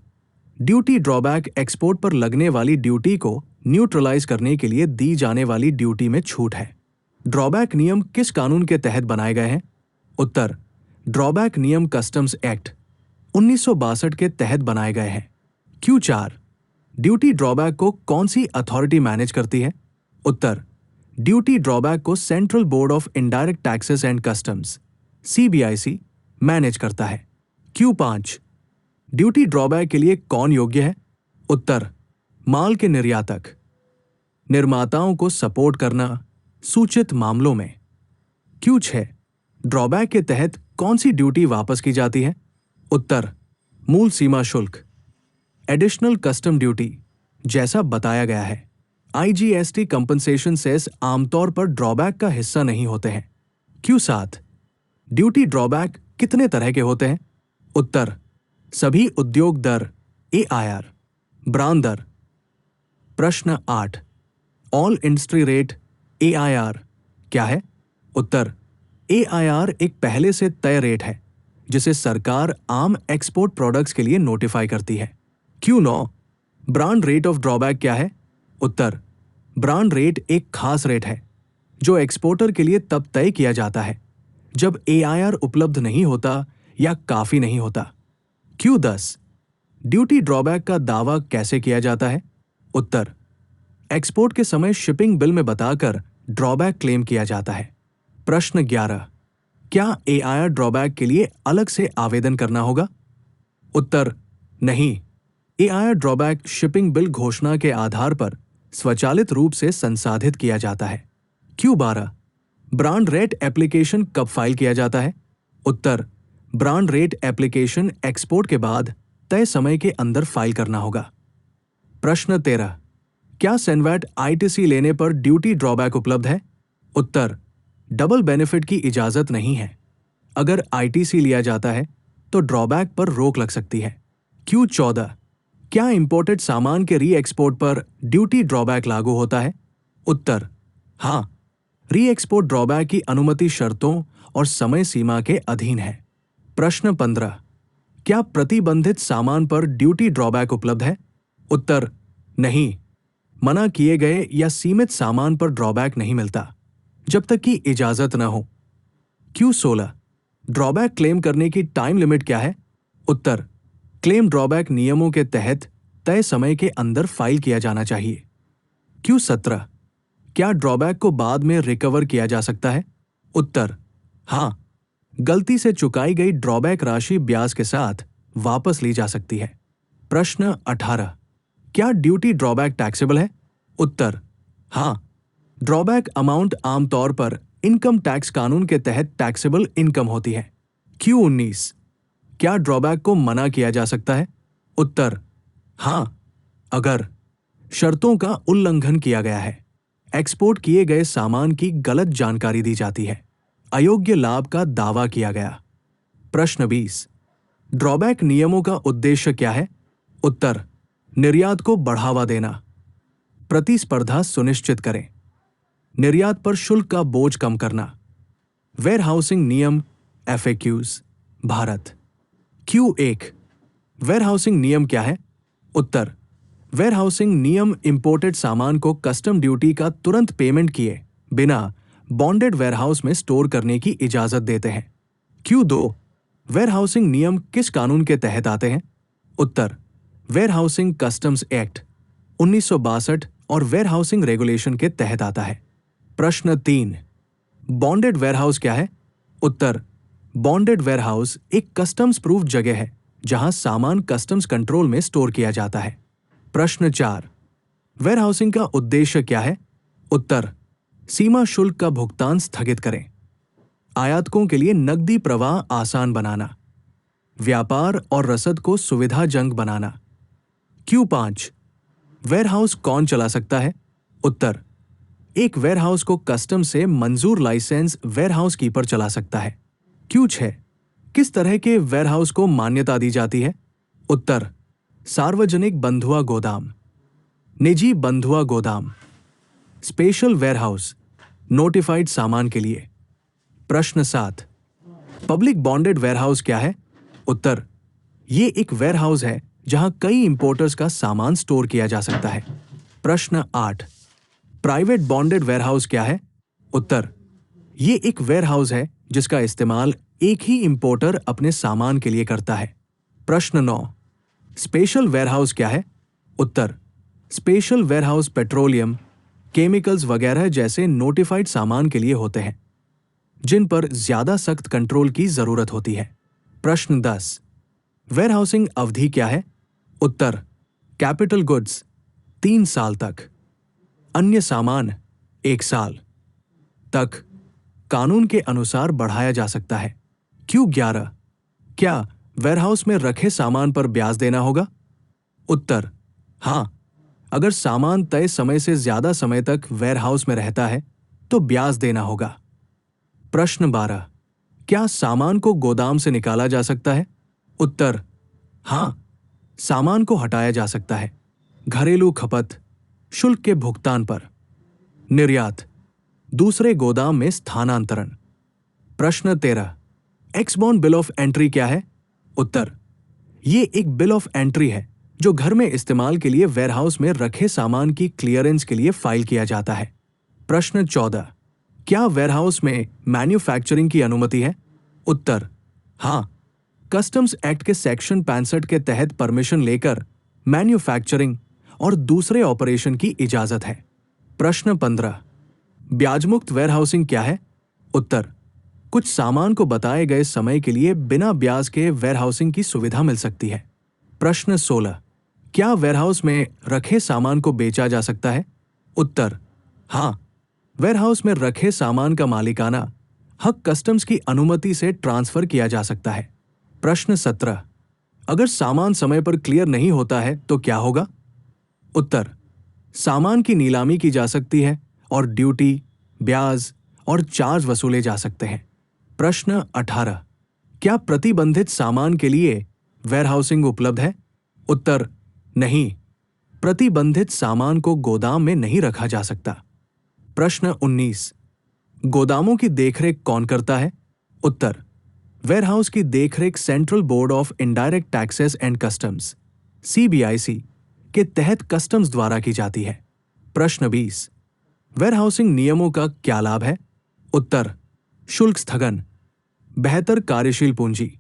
ड्यूटी ड्रॉबैक एक्सपोर्ट पर लगने वाली ड्यूटी को न्यूट्रलाइज करने के लिए दी जाने वाली ड्यूटी में छूट है। ड्रॉबैक नियम किस कानून के तहत बनाए गए हैं? उत्तर ड्रॉबैक नियम कस्टम्स एक्ट 1962 के तहत बनाए गए हैं। Q4 ड्यूटी ड्रॉबैक को कौन सी अथॉरिटी मैनेज करती है? उत्तर ड्यूटी ड्रॉबैक को central board of indirect taxes and customs CBIC manage करता है। Q5 ड्यूटी ड्रॉबैक के लिए कौन योग्य है? उत्तर माल के निर्यातक, निर्माताओं को सपोर्ट करना सूचित मामलों में। Q6 ड्रॉबैक के तहत कौन सी ड्यूटी वापस की जाती है? उत्तर मूल सीमा शुल्क, एडिशनल कस्टम ड्यूटी जैसा बताया गया है। IGST कंपनसेशन सेस आमतौर पर ड्रॉबैक का हिस्सा नहीं होते हैं। Q7 ड्यूटी ड्रॉबैक कितने तरह के होते हैं? उत्तर सभी उद्योग दर AIR, ब्रांड दर। प्रश्न 8 ऑल इंडस्ट्री रेट AIR क्या है? उत्तर AIR एक पहले से तय रेट है जिसे सरकार आम एक्सपोर्ट प्रोडक्ट्स के लिए नोटिफाई करती है। Q9 brand rate of drawback क्या है? उत्तर ब्रांड रेट एक खास रेट है जो एक्सपोर्टर के लिए तब तय किया जाता है जब AIR उपलब्ध नहीं होता या काफी नहीं होता। Q10 ड्यूटी ड्रॉबैक का दावा कैसे किया जाता है? उत्तर एक्सपोर्ट के समय शिपिंग बिल में बताकर ड्रॉबैक क्लेम किया जाता है। प्रश्न 11 क्या AIR ड्रॉबैक के लिए अलग से आवेदन करना होगा? उत्तर नहीं, AIR ड्रॉबैक शिपिंग बिल घोषणा के आधार पर स्वचालित रूप से संसाधित किया जाता है। Q12 ब्रांड रेट एप्लीकेशन कब फाइल किया जाता है? उत्तर ब्रांड रेट एप्लीकेशन एक्सपोर्ट के बाद तय समय के अंदर फाइल करना होगा। प्रश्न 13 क्या सेनवैट ITC लेने पर ड्यूटी ड्रॉबैक उपलब्ध है? उत्तर डबल बेनिफिट की इजाजत नहीं है। अगर ITC लिया जाता है तो ड्रॉबैक पर रोक लग सकती है। Q14 क्या इंपोर्टेड सामान के री एक्सपोर्ट पर ड्यूटी ड्रॉबैक लागू होता है? उत्तर हाँ, री एक्सपोर्ट ड्रॉबैक की अनुमति शर्तों और समय सीमा के अधीन है। प्रश्न 15 क्या प्रतिबंधित सामान पर ड्यूटी ड्रॉबैक उपलब्ध है? उत्तर नहीं, मना किए गए या सीमित सामान पर ड्रॉबैक नहीं मिलता जब तक कि इजाजत न हो। Q16 ड्रॉबैक क्लेम करने की टाइम लिमिट क्या है? उत्तर क्लेम ड्रॉबैक नियमों के तहत तय समय के अंदर फाइल किया जाना चाहिए। Q17 क्या ड्रॉबैक को बाद में रिकवर किया जा सकता है? उत्तर हाँ, गलती से चुकाई गई ड्रॉबैक राशि ब्याज के साथ वापस ली जा सकती है। प्रश्न 18 क्या ड्यूटी ड्रॉबैक टैक्सेबल है? उत्तर हाँ, ड्रॉबैक अमाउंट आमतौर पर इनकम टैक्स कानून के तहत टैक्सेबल इनकम होती है। Q19 क्या ड्रॉबैक को मना किया जा सकता है? उत्तर हाँ, अगर शर्तों का उल्लंघन किया गया है, एक्सपोर्ट किए गए सामान की गलत जानकारी दी जाती है, अयोग्य लाभ का दावा किया गया। प्रश्न 20 ड्रॉबैक नियमों का उद्देश्य क्या है? उत्तर निर्यात को बढ़ावा देना, प्रतिस्पर्धा सुनिश्चित करें, निर्यात पर शुल्क का बोझ कम करना, वेयरहाउसिंग नियम FAQs भारत। Q1 वेयरहाउसिंग नियम क्या है? उत्तर, वेयरहाउसिंग नियम इंपोर्टेड सामान को कस्टम ड्यूटी का तुरंत पेमेंट किए बिना बॉन्डेड वेयरहाउस में स्टोर करने की इजाजत देते हैं। Q2 वेयरहाउसिंग नियम किस कानून के तहत आते हैं? उत्तर, वेयरहाउसिंग कस्टम्स एक्ट 1962 और वेयरहाउसिंग रेगुलेशन के तहत आता है। प्रश्न 3, बॉन्डेड वेयरहाउस क्या है? उत्तर, बॉन्डेड वेयरहाउस एक कस्टम्स प्रूफ जगह है जहां सामान कस्टम्स कंट्रोल में स्टोर किया जाता है। प्रश्न 4, वेयरहाउसिंग का उद्देश्य क्या है? उत्तर, सीमा शुल्क का भुगतान स्थगित करें, आयातकों के लिए नकदी प्रवाह आसान बनाना, व्यापार और रसद को सुविधाजनक बनाना। Q5 वेयरहाउस कौन चला सकता है? उत्तर, एक वेयरहाउस को कस्टम से मंजूर लाइसेंस वेयरहाउस कीपर चला सकता है। Q6 किस तरह के वेयरहाउस को मान्यता दी जाती है? उत्तर, सार्वजनिक बंधुआ गोदाम, निजी बंधुआ गोदाम, स्पेशल वेयरहाउस, नोटिफाइड सामान के लिए। प्रश्न 7, पब्लिक बॉन्डेड वेयरहाउस क्या है? उत्तर, ये एक वेयरहाउस है जहां कई इंपोर्टर्स का सामान स्टोर किया जा सकता है। प्रश्न 8, प्राइवेट बॉन्डेड वेयरहाउस क्या है? उत्तर, ये एक वेयरहाउस है जिसका इस्तेमाल एक ही इंपोर्टर अपने सामान के लिए करता है। प्रश्न 9, स्पेशल वेयरहाउस क्या है? उत्तर, स्पेशल वेयरहाउस पेट्रोलियम, केमिकल्स वगैरह जैसे नोटिफाइड सामान के लिए होते हैं जिन पर ज्यादा सख्त कंट्रोल की जरूरत होती है। प्रश्न 10, वेयरहाउसिंग अवधि क्या है? उत्तर, कैपिटल गुड्स 3 साल तक, अन्य सामान 1 साल तक कानून के अनुसार बढ़ाया जा सकता है। Q11 क्या वेयरहाउस में रखे सामान पर ब्याज देना होगा? उत्तर, हां, अगर सामान तय समय से ज्यादा समय तक वेयरहाउस में रहता है तो ब्याज देना होगा। प्रश्न 12, क्या सामान को गोदाम से निकाला जा सकता है? उत्तर, हां, सामान को हटाया जा सकता है, घरेलू खपत, शुल्क के भुगतान पर। निर्यात, दूसरे गोदाम में स्थानांतरण। प्रश्न 13, एक्सबॉर्न बिल ऑफ एंट्री क्या है? उत्तर, ये एक बिल ऑफ एंट्री है जो घर में इस्तेमाल के लिए वेयरहाउस में रखे सामान की क्लियरेंस के लिए फाइल किया जाता है। प्रश्न 14, क्या वेयरहाउस में मैन्युफैक्चरिंग की अनुमति है? उत्तर, हां, कस्टम्स एक्ट के सेक्शन 65 के तहत परमिशन लेकर मैन्युफैक्चरिंग और दूसरे ऑपरेशन की इजाजत है। प्रश्न 15, ब्याजमुक्त वेयरहाउसिंग क्या है? उत्तर, कुछ सामान को बताए गए समय के लिए बिना ब्याज के वेयरहाउसिंग की सुविधा मिल सकती है। प्रश्न 16, क्या वेयरहाउस में रखे सामान को बेचा जा सकता है? उत्तर, हां, वेयरहाउस में रखे सामान का मालिकाना हक कस्टम्स की अनुमति से ट्रांसफर किया जा सकता है। प्रश्न 17, अगर सामान समय पर क्लियर नहीं होता है तो क्या होगा? उत्तर, सामान की नीलामी की जा सकती है और ड्यूटी, ब्याज और चार्ज वसूले जा सकते हैं। प्रश्न 18, क्या प्रतिबंधित सामान के लिए वेयरहाउसिंग उपलब्ध है? उत्तर, नहीं, प्रतिबंधित सामान को गोदाम में नहीं रखा जा सकता। प्रश्न 19, गोदामों की देखरेख कौन करता है? उत्तर, वेयरहाउस की देखरेख central board of indirect taxes and customs CBIC के तहत कस्टम्स द्वारा की जाती है। प्रश्न 20, वेयरहाउसिंग नियमों का क्या लाभ है? उत्तर, शुल्क स्थगन, बेहतर कार्यशील पूंजी,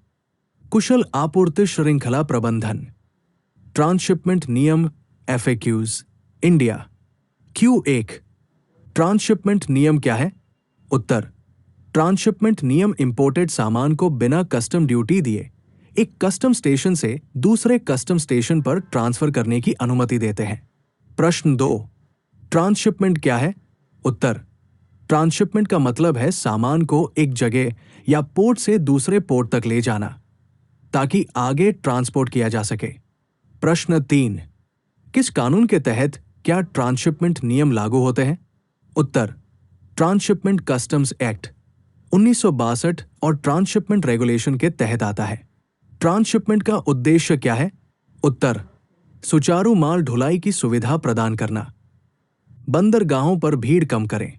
कुशल आपूर्ति श्रृंखला प्रबंधन, ट्रांसशिपमेंट नियम FAQs इंडिया। Q1 ट्रांसशिपमेंट नियम क्या है? उत्तर, ट्रांसशिपमेंट नियम इंपोर्टेड सामान को बिना कस्टम ड्यूटी दिए एक कस्टम स्टेशन से दूसरे कस्टम स्टेशन पर ट्रांसफर करने की अनुमति देते हैं। प्रश्न 2, ट्रांसशिपमेंट क्या है? उत्तर, ट्रांसशिपमेंट का मतलब है सामान को एक जगह या पोर्ट से दूसरे पोर्ट तक ले जाना ताकि आगे ट्रांसपोर्ट किया जा सके। प्रश्न 3, किस कानून के तहत क्या ट्रांसशिपमेंट नियम लागू होते हैं? उत्तर, ट्रांसशिपमेंट कस्टम्स एक्ट 1962 और ट्रांसशिपमेंट रेगुलेशन के तहत आता है। ट्रांसशिपमेंट का उद्देश्य क्या है? उत्तर, सुचारू माल ढुलाई की सुविधा प्रदान करना, बंदरगाहों पर भीड़ कम करें,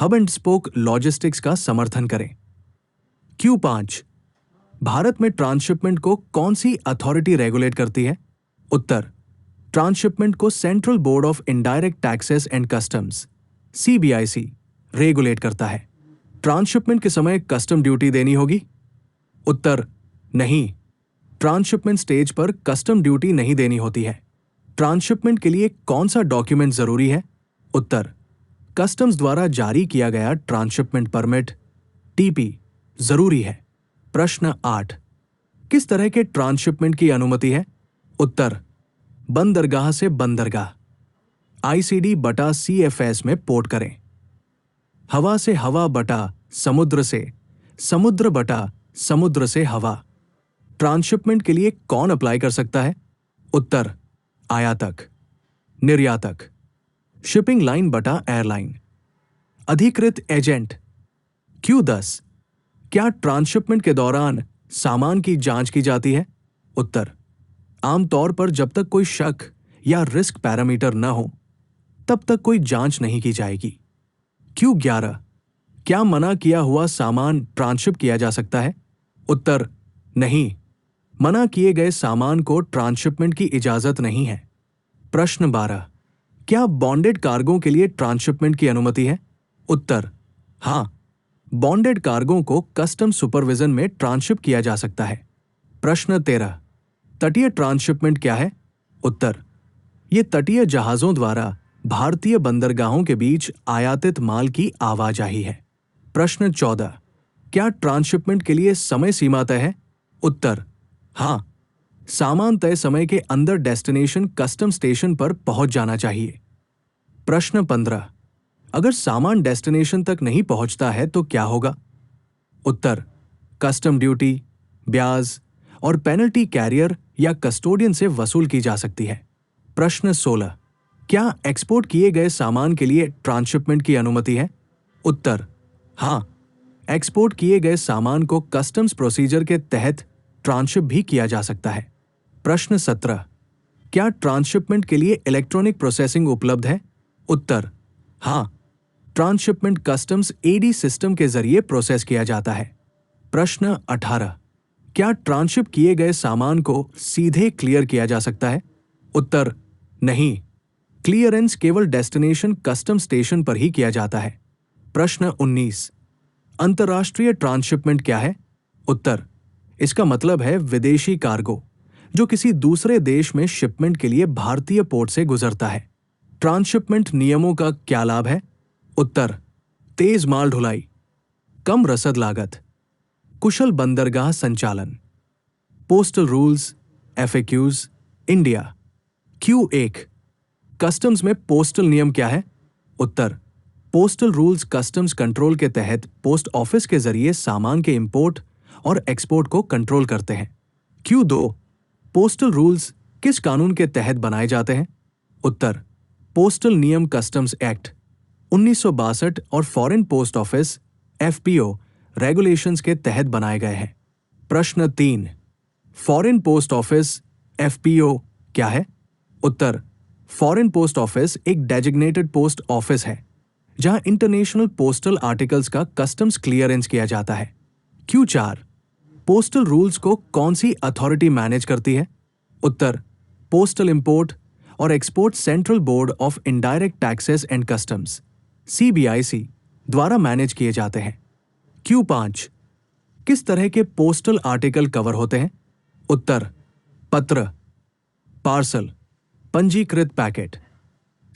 हब एंड स्पोक लॉजिस्टिक्स का समर्थन करें। Q5 भारत में ट्रांसशिपमेंट को कौन सी अथॉरिटी रेगुलेट करती है? उत्तर ट्रांसशिपमेंट को central board of indirect taxes and customs CBIC regulate करता है। ट्रांसशिपमेंट के समय कस्टम ड्यूटी देनी होगी? उत्तर नहीं, ट्रांसशिपमेंट स्टेज पर कस्टम ड्यूटी नहीं देनी होती है। ट्रांसशिपमेंट के लिए कौन सा डॉक्यूमेंट जरूरी है? उत्तर कस्टम्स द्वारा जारी किया गया ट्रांसशिपमेंट परमिट TP जरूरी है। प्रश्न 8 किस तरह के ट्रांसशिपमेंट की अनुमति है? उत्तर बंदरगाह से बंदरगाह ICD बटा CFS में पोर्ट करें। हवा से हवा बटा समुद्र से, समुद्र बटा समुद्र से हवा ट्रांसशिपमेंट के लिए कौन अप्लाई कर सकता है? उत्तर आयातक, निर्यातक, शिपिंग लाइन बटा एयरलाइन, अधिकृत एजेंट। Q10 क्या ट्रांसशिपमेंट के दौरान सामान की जांच की जाती है? उत्तर आमतौर पर जब तक कोई शक या रिस्क पैरामीटर न हो तब तक कोई जांच नहीं की जाएगी। Q11 क्या मना किया हुआ सामान ट्रांसशिप किया जा सकता है? उत्तर नहीं, मना किए गए सामान को ट्रांसशिपमेंट की इजाजत नहीं है। प्रश्न 12 क्या बॉन्डेड कार्गो के लिए ट्रांसशिपमेंट की अनुमति है? उत्तर हां, बॉन्डेड कार्गो को कस्टम सुपरविजन में ट्रांसशिप किया जा सकता है। प्रश्न 13 तटीय ट्रांसशिपमेंट क्या है? उत्तर ये तटीय जहाजों द्वारा भारतीय बंदरगाहों के बीच आयातित माल की आवाजाही है। प्रश्न 14 क्या ट्रांसशिपमेंट के लिए समय सीमा तय है? उत्तर हां, सामान तय समय के अंदर डेस्टिनेशन कस्टम स्टेशन पर पहुंच जाना चाहिए। प्रश्न 15 अगर सामान डेस्टिनेशन तक नहीं पहुंचता है तो क्या होगा? उत्तर कस्टम ड्यूटी, ब्याज और पेनल्टी कैरियर या कस्टोडियन से वसूल की जा सकती है। प्रश्न 16 क्या एक्सपोर्ट किए गए सामान के लिए ट्रांसशिपमेंट की अनुमति है? उत्तर हां, एक्सपोर्ट किए गए सामान को कस्टम्स प्रोसीजर के तहत ट्रांसशिप भी किया जा सकता है। प्रश्न 17 क्या ट्रांसशिपमेंट के लिए इलेक्ट्रॉनिक प्रोसेसिंग उपलब्ध है? उत्तर हां, ट्रांसशिपमेंट कस्टम्स AD सिस्टम के जरिए प्रोसेस किया जाता है। प्रश्न 18 क्या ट्रांसशिप किए गए सामान को सीधे क्लियर किया जा सकता है? उत्तर नहीं, क्लियरेंस केवल डेस्टिनेशन कस्टम स्टेशन पर ही किया जाता है। प्रश्न 19 अंतर्राष्ट्रीय ट्रांसशिपमेंट क्या है? उत्तर इसका मतलब है विदेशी कार्गो जो किसी दूसरे देश में शिपमेंट के लिए भारतीय पोर्ट से गुजरता है। ट्रांसशिपमेंट नियमों का क्या लाभ है? उत्तर तेज माल ढुलाई, कम रसद लागत, कुशल बंदरगाह संचालन। Postal rules FAQs India. Q1 customs में पोस्टल नियम क्या है? उत्तर पोस्टल रूल्स कस्टम्स कंट्रोल के तहत पोस्ट ऑफिस के जरिए सामान के इंपोर्ट और एक्सपोर्ट को कंट्रोल करते हैं। Q2 पोस्टल रूल्स किस कानून के तहत बनाए जाते हैं? उत्तर पोस्टल नियम कस्टम्स एक्ट 1962 और foreign post office FPO regulations के तहत बनाए गए हैं। प्रश्न 3 फॉरेन पोस्ट ऑफिस FPO क्या है? उत्तर फॉरेन पोस्ट ऑफिस एक डेजिग्नेटेड पोस्ट ऑफिस है जहां इंटरनेशनल पोस्टल आर्टिकल्स का कस्टम्स क्लियरेंस किया जाता है। Q4 पोस्टल रूल्स को कौन सी अथॉरिटी मैनेज करती है? उत्तर पोस्टल इंपोर्ट और export central board of indirect taxes and customs CBIC द्वारा मैनेज किए जाते हैं। Q5 किस तरह के पोस्टल आर्टिकल कवर होते हैं? उत्तर पत्र, पार्सल, पंजीकृत पैकेट,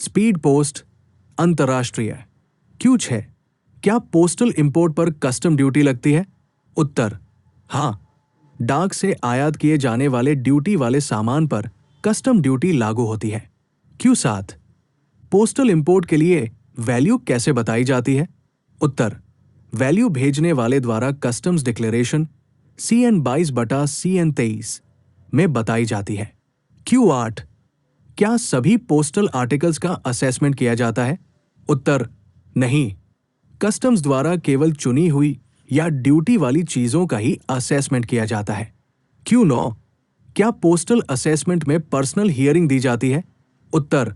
स्पीड पोस्ट, अंतर्राष्ट्रीय। Q6 क्या पोस्टल इंपोर्ट पर कस्टम ड्यूटी लगती है? उत्तर हां, डाक से आयात किए जाने वाले ड्यूटी वाले सामान पर कस्टम ड्यूटी लागू होती है। Q7 पोस्टल इंपोर्ट के लिए वैल्यू कैसे बताई जाती है? उत्तर वैल्यू भेजने वाले द्वारा कस्टम्स डिक्लेरेशन CN 22 बटा CN 23 में बताई जाती है। Q8 क्या सभी पोस्टल आर्टिकल्स का असेसमेंट किया जाता है? उत्तर नहीं, कस्टम्स द्वारा केवल चुनी हुई या ड्यूटी वाली चीजों का ही असेसमेंट किया जाता है। Q9 क्या पोस्टल असेसमेंट में पर्सनल हियरिंग दी जाती है? उत्तर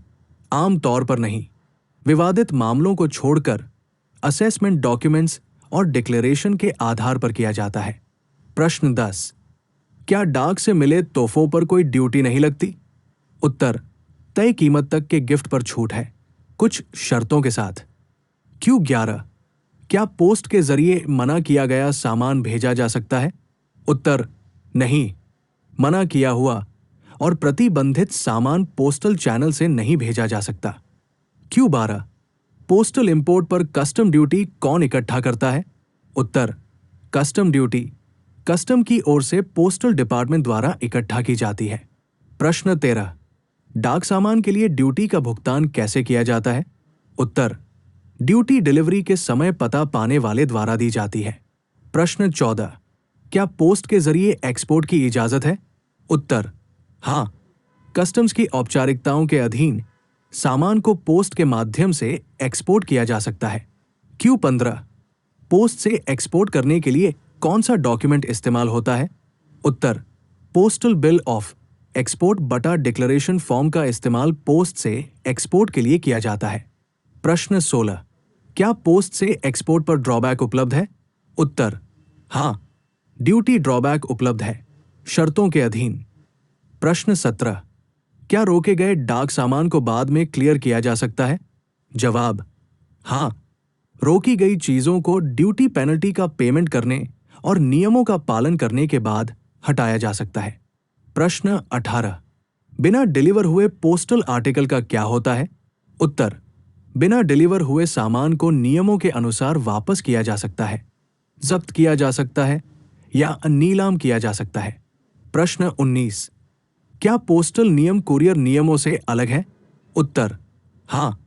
आम तौर पर नहीं, विवादित मामलों को छोड़कर असेसमेंट डॉक्यूमेंट्स और डिक्लेरेशन के आधार पर किया जाता है। प्रश्न 10, क्या डाक से मिले तोहफों पर कोई ड्यूटी नहीं लगती? उत्तर, तय कीमत तक के गिफ्ट पर छूट है, कुछ शर्तों के साथ। Q11, क्या पोस्ट के जरिए मना किया गया सामान भेजा जा सकता है? उत्तर, नहीं, मना किया हुआ और प्रतिबंधित सामान पोस्टल चैनल से नहीं भेजा जा सकता। Q12, पोस्टल इंपोर्ट पर कस्टम ड्यूटी कौन इकट्ठा करता है? उत्तर, कस्टम ड्यूटी कस्टम की ओर से पोस्टल डिपार्टमेंट द्वारा इकट्ठा की जाती है। प्रश्न 13, डाक सामान के लिए ड्यूटी का भुगतान कैसे किया जाता है? उत्तर, ड्यूटी डिलीवरी के समय पता पाने वाले द्वारा दी जाती है। प्रश्न 14, क्या पोस्ट के जरिए एक्सपोर्ट की इजाजत है? उत्तर, हाँ, कस्टम्स की औपचारिकताओं के अधीन सामान को पोस्ट के माध्यम से एक्सपोर्ट किया जा सकता है। Q15, पोस्ट से एक्सपोर्ट करने के लिए कौन सा डॉक्यूमेंट इस्तेमाल होता है? उत्तर, पोस्टल बिल ऑफ एक्सपोर्ट बटा डिक्लेरेशन फॉर्म का इस्तेमाल पोस्ट से एक्सपोर्ट के लिए किया जाता है। प्रश्न 16, क्या पोस्ट से एक्सपोर्ट पर ड्रॉबैक उपलब्ध है? उत्तर, हाँ, ड्यूटी ड्रॉबैक उपलब्ध है, शर्तों के अधीन। प्रश्न 17, क्या रोके गए डाक सामान को बाद में क्लियर किया जा सकता है? जवाब, हाँ, रोकी गई चीजों को ड्यूटी पेनल्टी का पेमेंट करने और नियमों का पालन करने के बाद हटाया जा सकता है। प्रश्न 18, बिना डिलीवर हुए पोस्टल आर्टिकल का क्या होता है? उत्तर, बिना डिलीवर हुए सामान को नियमों के अनुसार वापस किया जा सकता है, जब्त किया जा सकता है या नीलाम किया जा सकता है। प्रश्न 19, क्या पोस्टल नियम कुरियर नियमों से अलग है? उत्तर, हाँ,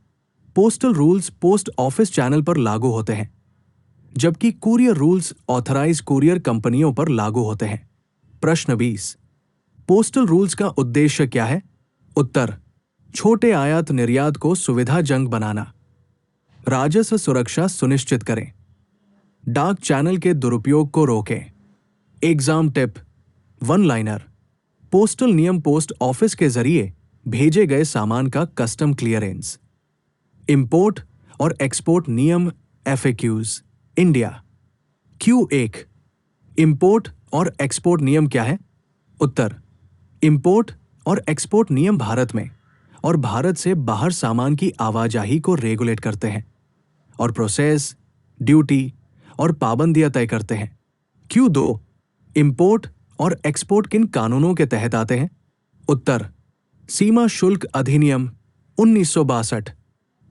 postal rules post office channel पर लागू होते हैं, जबकि कुरियर रूल्स ऑथराइज कुरियर कंपनियों पर लागू होते हैं। प्रश्न 20, पोस्टल रूल्स का उद्देश्य क्या है? उत्तर, छोटे आयात निर्यात को सुविधाजनक बनाना, राजस्व सुरक्षा सुनिश्चित करें, डाक चैनल के दुरुपयोग को रोकें। Exam tip, one liner, postal नियम पोस्ट ऑफिस के जरिए भेजे गए सामान का कस्टम क्लियरेंस। इंपोर्ट और एक्सपोर्ट नियम FAQs इंडिया। Q1, इंपोर्ट और एक्सपोर्ट नियम क्या है? उत्तर, इंपोर्ट और एक्सपोर्ट नियम भारत में और भारत से बाहर सामान की आवाजाही को रेगुलेट करते हैं और प्रोसेस, ड्यूटी और पाबंदियां तय करते हैं। Q2, इंपोर्ट और एक्सपोर्ट किन कानूनों के तहत आते हैं? उत्तर, सीमा शुल्क अधिनियम 1962,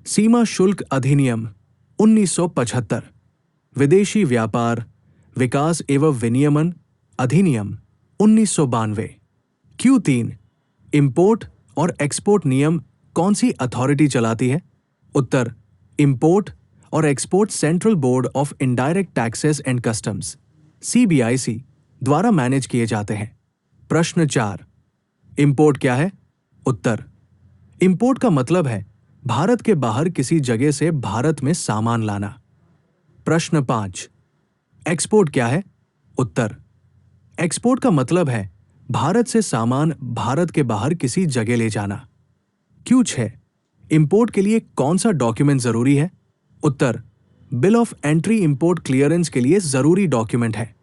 सीमा शुल्क अधिनियम 1975, विदेशी व्यापार, विकास एवं विनियमन अधिनियम 1992। Q3, इंपोर्ट और एक्सपोर्ट नियम कौन सी अथॉरिटी चलाती है? उत्तर, इंपोर्ट और export central board of indirect taxes and customs CBIC द्वारा मैनेज किए जाते हैं। प्रश्न 4, इंपोर्ट क्या है? उत्तर, इंपोर्ट का मतलब है भारत के बाहर किसी जगह से भारत में सामान लाना। प्रश्न 5, एक्सपोर्ट क्या है? उत्तर, एक्सपोर्ट का मतलब है भारत से सामान भारत के बाहर किसी जगह ले जाना। Q6, इंपोर्ट के लिए कौन सा डॉक्यूमेंट जरूरी है? उत्तर, bill of entry import clearance के लिए जरूरी डॉक्यूमेंट है।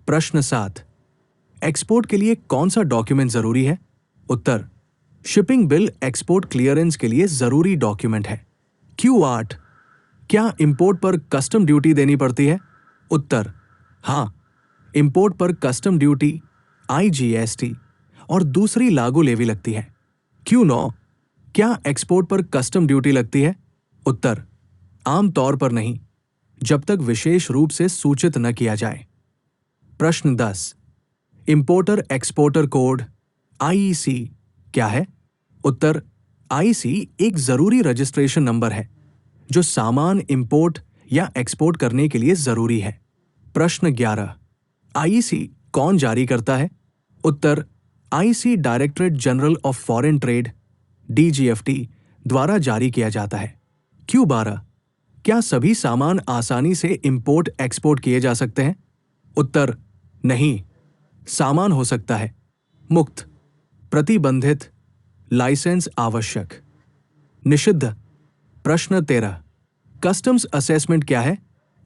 प्रश्न 7, एक्सपोर्ट के लिए कौन सा डॉक्यूमेंट जरूरी है? उत्तर, शिपिंग बिल एक्सपोर्ट क्लियरेंस के लिए जरूरी डॉक्यूमेंट है। Q8, क्या इंपोर्ट पर कस्टम ड्यूटी देनी पड़ती है? उत्तर, हाँ, इंपोर्ट पर कस्टम ड्यूटी, IGST और दूसरी लागू लेवी लगती है। Q9, क्या एक्सपोर्ट पर कस्टम ड्यूटी लगती है? उत्तर, आमतौर पर नहीं, जब तक विशेष रूप से सूचित न किया जाए। प्रश्न 10, इंपोर्टर एक्सपोर्टर कोड IEC क्या है? उत्तर, IEC एक जरूरी रजिस्ट्रेशन नंबर है जो सामान इंपोर्ट या एक्सपोर्ट करने के लिए जरूरी है। प्रश्न 11, IEC कौन जारी करता है? उत्तर, IEC directorate general of foreign trade DGFT द्वारा जारी किया जाता है। Q12, क्या सभी सामान आसानी से इंपोर्ट एक्सपोर्ट किए जा सकते हैं? उत्तर, नहीं, सामान हो सकता है मुक्त, प्रतिबंधित, लाइसेंस आवश्यक, निषिद्ध। प्रश्न 13, कस्टम्स असेसमेंट क्या है?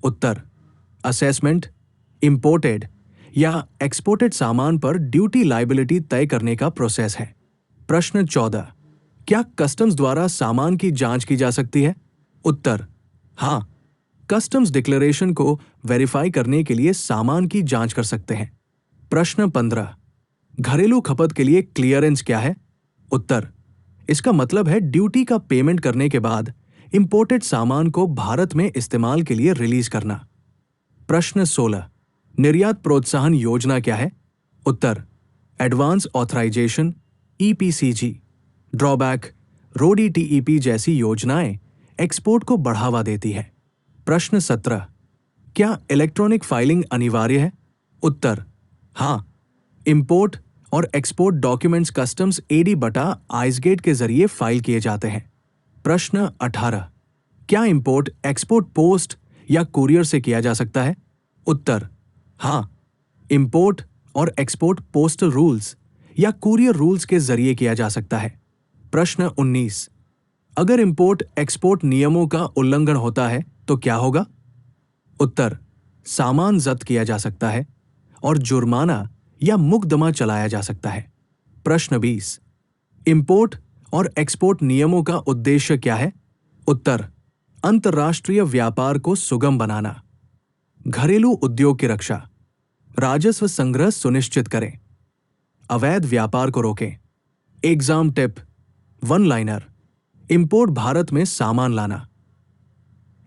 उत्तर, असेसमेंट इंपोर्टेड या एक्सपोर्टेड सामान पर ड्यूटी लायबिलिटी तय करने का प्रोसेस है। प्रश्न 14, क्या कस्टम्स द्वारा सामान की जांच की जा सकती है? उत्तर, हाँ, कस्टम्स डिक्लेरेशन को वेरीफाई करने के लिए सामान की जांच कर सकते हैं। प्रश्न 15, घरेलू खपत के लिए क्लियरेंस क्या है? उत्तर, इसका मतलब है ड्यूटी का पेमेंट करने के बाद इंपोर्टेड सामान को भारत में इस्तेमाल के लिए रिलीज करना। प्रश्न 16, निर्यात प्रोत्साहन योजना क्या है? उत्तर, एडवांस ऑथराइजेशन, ईपीसीजी, ड्रॉबैक, रोडी टीईपी जैसी योजनाएं एक्सपोर्ट को बढ़ावा देती है। प्रश्न 17, क्या इलेक्ट्रॉनिक फाइलिंग अनिवार्य है? उत्तर, हाँ, इंपोर्ट और एक्सपोर्ट डॉक्यूमेंट्स कस्टम्स एडी बटा आइसगेट के जरिए फाइल किए जाते हैं। प्रश्न 18, क्या इंपोर्ट एक्सपोर्ट पोस्ट या कुरियर से किया जा सकता है? उत्तर, हाँ, इंपोर्ट और एक्सपोर्ट पोस्टल रूल्स या कुरियर रूल्स के जरिए किया जा सकता है। प्रश्न 19, अगर इंपोर्ट एक्सपोर्ट नियमों का उल्लंघन होता है तो क्या होगा? उत्तर, सामान जब्त किया जा सकता है और जुर्माना या मुकदमा चलाया जा सकता है। प्रश्न 20, इंपोर्ट और एक्सपोर्ट नियमों का उद्देश्य क्या है? उत्तर, अंतर्राष्ट्रीय व्यापार को सुगम बनाना, घरेलू उद्योग की रक्षा, राजस्व संग्रह सुनिश्चित करें, अवैध व्यापार को रोकें। Exam tip, one liner, import Bharat में सामान लाना,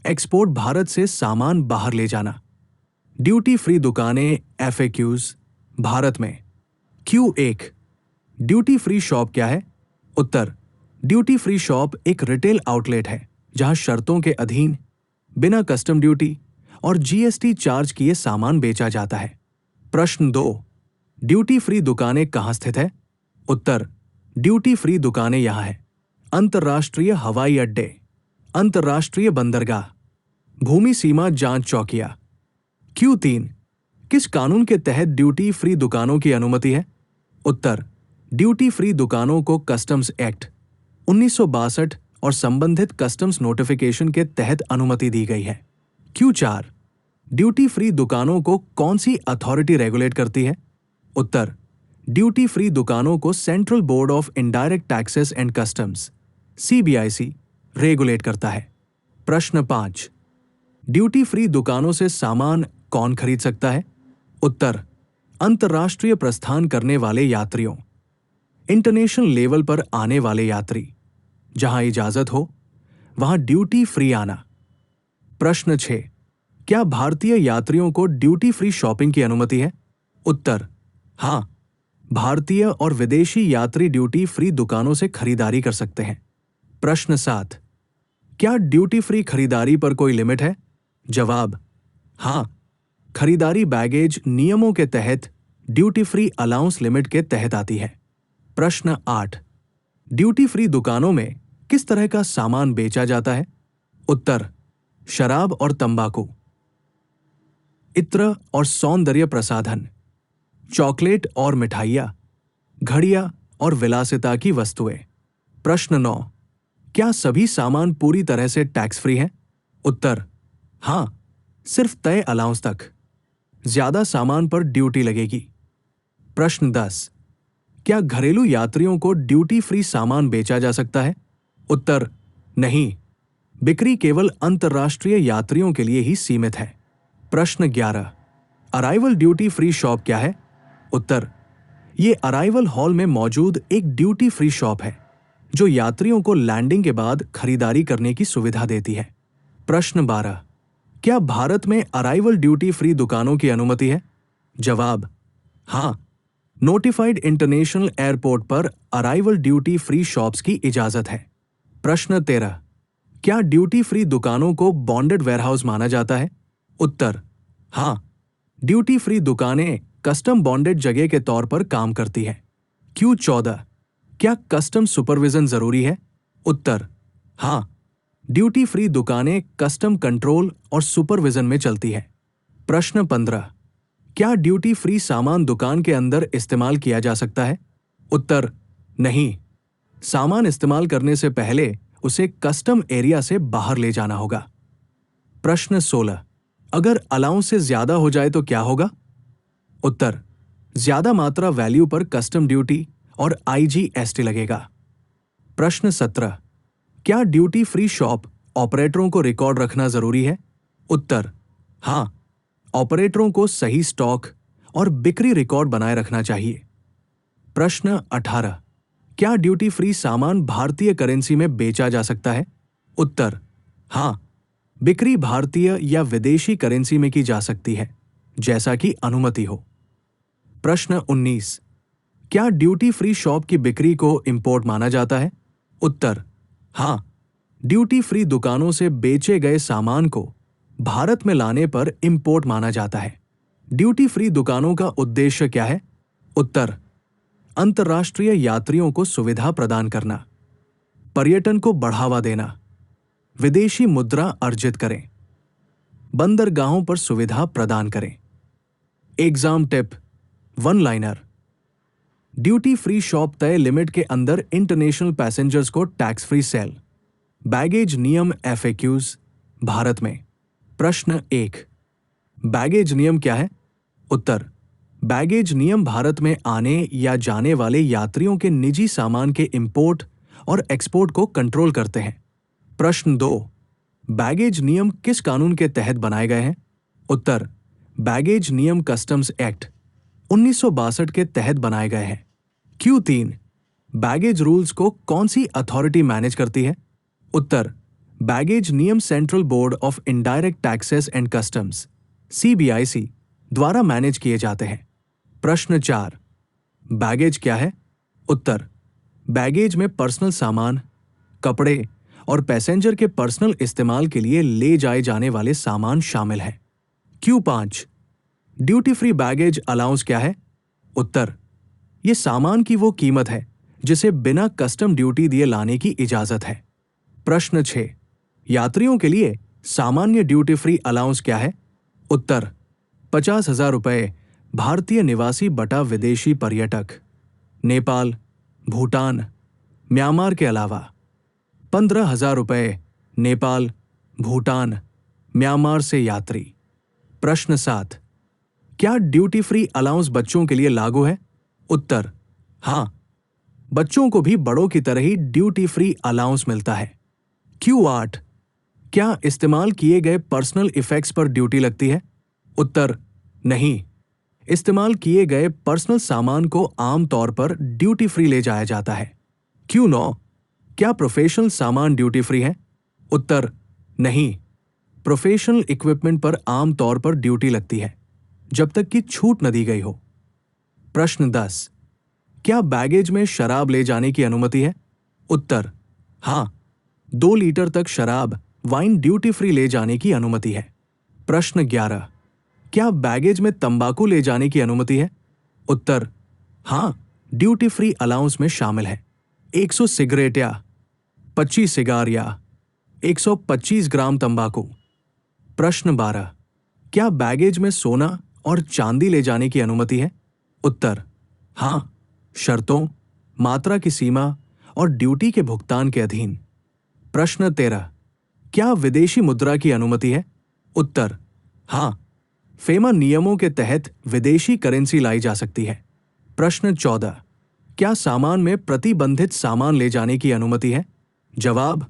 एक्सपोर्ट भारत से सामान बाहर ले जाना, ड्यूटी फ्री दुकानें एफएक्यूज भारत में। Q1, ड्यूटी फ्री शॉप क्या है? उत्तर, ड्यूटी फ्री शॉप एक रिटेल आउटलेट है जहां शर्तों के अधीन बिना कस्टम ड्यूटी और जीएसटी चार्ज किए सामान बेचा जाता है। प्रश्न 2, ड्यूटी फ्री दुकानें कहां स्थित है? उत्तर, ड्यूटी फ्री दुकानें यहां है: अंतर्राष्ट्रीय हवाई अड्डे, अंतर्राष्ट्रीय बंदरगाह, भूमि सीमा जांच चौकियां। Q3, किस कानून के तहत ड्यूटी फ्री दुकानों की अनुमति है? उत्तर, ड्यूटी फ्री दुकानों को कस्टम्स एक्ट 1962 और संबंधित कस्टम्स नोटिफिकेशन के तहत अनुमति दी गई है। Q4, ड्यूटी फ्री दुकानों को कौन सी अथॉरिटी रेगुलेट करती है? उत्तर, ड्यूटी फ्री दुकानों को central board of indirect taxes and customs CBIC regulate करता है। प्रश्न 5, ड्यूटी फ्री दुकानों से सामान कौन खरीद सकता है? उत्तर, अंतर्राष्ट्रीय प्रस्थान करने वाले यात्रियों, इंटरनेशनल लेवल पर आने वाले यात्री, जहां इजाजत हो वहां ड्यूटी फ्री आना। प्रश्न 6, क्या भारतीय यात्रियों को ड्यूटी फ्री शॉपिंग की अनुमति है? उत्तर, हां, भारतीय और विदेशी यात्री ड्यूटी फ्री दुकानों से खरीदारी कर सकते हैं। प्रश्न 7, क्या ड्यूटी फ्री खरीदारी पर कोई लिमिट है? जवाब, हां, खरीदारी बैगेज नियमों के तहत ड्यूटी फ्री अलाउंस लिमिट के तहत आती है। प्रश्न 8, ड्यूटी फ्री दुकानों में किस तरह का सामान बेचा जाता है? उत्तर, शराब और तंबाकू, इत्र और सौंदर्य प्रसाधन, चॉकलेट और मिठाइयाँ, घड़ियाँ और विलासिता की वस्तुएं। प्रश्न 9, क्या सभी सामान पूरी तरह से टैक्स फ्री हैं? उत्तर, हां, सिर्फ तय अलाउंस तक। ज्यादा सामान पर ड्यूटी लगेगी। प्रश्न 10, क्या घरेलू यात्रियों को ड्यूटी फ्री सामान बेचा जा सकता है? उत्तर, नहीं, बिक्री केवल अंतर्राष्ट्रीय यात्रियों के लिए ही सीमित है। प्रश्न 11, अराइवल ड्यूटी फ्री शॉप क्या है? उत्तर, ये अराइवल हॉल में मौजूद एक ड्यूटी फ्री शॉप है जो यात्रियों को लैंडिंग के बाद खरीदारी करने की सुविधा देती है। प्रश्न 12, क्या भारत में अराइवल ड्यूटी फ्री दुकानों की अनुमति है? जवाब, हां, नोटिफाइड इंटरनेशनल एयरपोर्ट पर अराइवल ड्यूटी फ्री शॉप्स की इजाजत है। प्रश्न 13, क्या ड्यूटी फ्री दुकानों को बॉन्डेड वेयरहाउस माना जाता है? उत्तर, हां, ड्यूटी फ्री दुकानें कस्टम बॉन्डेड जगह के तौर पर काम करती हैं। Q14, क्या कस्टम सुपरविजन जरूरी है? उत्तर, हां, ड्यूटी फ्री दुकानें कस्टम कंट्रोल और सुपरविजन में चलती हैं। प्रश्न 15, क्या ड्यूटी फ्री सामान दुकान के अंदर इस्तेमाल किया जा सकता है? उत्तर, नहीं, सामान इस्तेमाल करने से पहले उसे कस्टम एरिया से बाहर ले जाना होगा। प्रश्न 16, अगर अलाउंस से ज्यादा हो जाए तो क्या होगा? उत्तर, ज्यादा मात्रा वैल्यू पर कस्टम ड्यूटी और IGST लगेगा। प्रश्न 17, क्या ड्यूटी फ्री शॉप ऑपरेटरों को रिकॉर्ड रखना जरूरी है? उत्तर, हां, ऑपरेटरों को सही स्टॉक और बिक्री रिकॉर्ड बनाए रखना चाहिए। प्रश्न 18, क्या ड्यूटी फ्री सामान भारतीय करेंसी में बेचा जा सकता है? उत्तर, हां, बिक्री भारतीय या विदेशी करेंसी में की जा सकती है, जैसा कि अनुमति हो। प्रश्न 19, क्या ड्यूटी फ्री शॉप की बिक्री को इंपोर्ट माना जाता है? उत्तर, हां, ड्यूटी फ्री दुकानों से बेचे गए सामान को भारत में लाने पर इंपोर्ट माना जाता है। ड्यूटी फ्री दुकानों का उद्देश्य क्या है? उत्तर, अंतर्राष्ट्रीय यात्रियों को सुविधा प्रदान करना, पर्यटन को बढ़ावा देना, विदेशी मुद्रा अर्जित करें, बंदरगाहों पर सुविधा प्रदान करें। Exam tip, one liner, duty free shop तय लिमिट के अंदर इंटरनेशनल पैसेंजर्स को टैक्स फ्री सेल। बैगेज नियम FAQs भारत में। प्रश्न 1, बैगेज नियम क्या है? उत्तर, बैगेज नियम भारत में आने या जाने वाले यात्रियों के निजी सामान के इंपोर्ट और एक्सपोर्ट को कंट्रोल करते हैं। प्रश्न 2, बैगेज नियम किस कानून के तहत बनाए गए हैं? उत्तर, बैगेज नियम कस्टम्स एक्ट 1962 के तहत बनाए गए हैं। Q3, बैगेज रूल्स को कौन सी अथॉरिटी मैनेज करती है? उत्तर, बैगेज नियम central board of indirect taxes and customs CBIC द्वारा मैनेज किए जाते हैं। प्रश्न 4, बैगेज क्या है? उत्तर, बैगेज में पर्सनल सामान, कपड़े और पैसेंजर के पर्सनल इस्तेमाल के लिए ले जाए जाने वाले सामान शामिल हैं। Q5, duty free baggage allowance क्या है? उत्तर, यह सामान की वो कीमत है जिसे बिना कस्टम ड्यूटी दिए लाने की इजाजत है। प्रश्न 6, यात्रियों के लिए सामान्य ड्यूटी फ्री अलाउंस क्या है? उत्तर, 50,000 रुपये भारतीय निवासी बटा विदेशी पर्यटक, नेपाल, भूटान, म्यांमार के अलावा। 15,000 रुपये नेपाल, भूटान, म्यांमार से यात्री। प्रश्न 7, क्या ड्यूटी फ्री अलाउंस बच्चों के लिए लागू है? उत्तर, हां, बच्चों को भी बड़ों की तरह ही ड्यूटी फ्री अलाउंस मिलता है। Q8, क्या इस्तेमाल किए गए पर्सनल इफेक्ट्स पर ड्यूटी लगती है? उत्तर, नहीं, इस्तेमाल किए गए पर्सनल सामान को आमतौर पर ड्यूटी फ्री ले जाया जाता है। Q9, क्या प्रोफेशनल सामान ड्यूटी फ्री है? उत्तर, नहीं, प्रोफेशनल इक्विपमेंट पर आमतौर पर ड्यूटी लगती है जब तक कि छूट न दी गई हो। प्रश्न 10, क्या बैगेज में शराब ले जाने की अनुमति है? उत्तर, हां, 2 लीटर तक शराब वाइन ड्यूटी फ्री ले जाने की अनुमति है। प्रश्न 11, क्या बैगेज में तंबाकू ले जाने की अनुमति है? उत्तर, हां, ड्यूटी फ्री अलाउंस में शामिल है। 100 सिगरेट या 25 सिगार या 125 ग्राम तंबाकू। प्रश्न 12, क्या बैगेज में सोना और चांदी ले जाने की अनुमति है? उत्तर, हां, शर्तों, मात्रा की सीमा और ड्यूटी के भुगतान के अधीन। प्रश्न 13, क्या विदेशी मुद्रा की अनुमति है? उत्तर, हां, फेमा नियमों के तहत विदेशी करेंसी लाई जा सकती है। प्रश्न 14, क्या सामान में प्रतिबंधित सामान ले जाने की अनुमति है? जवाब,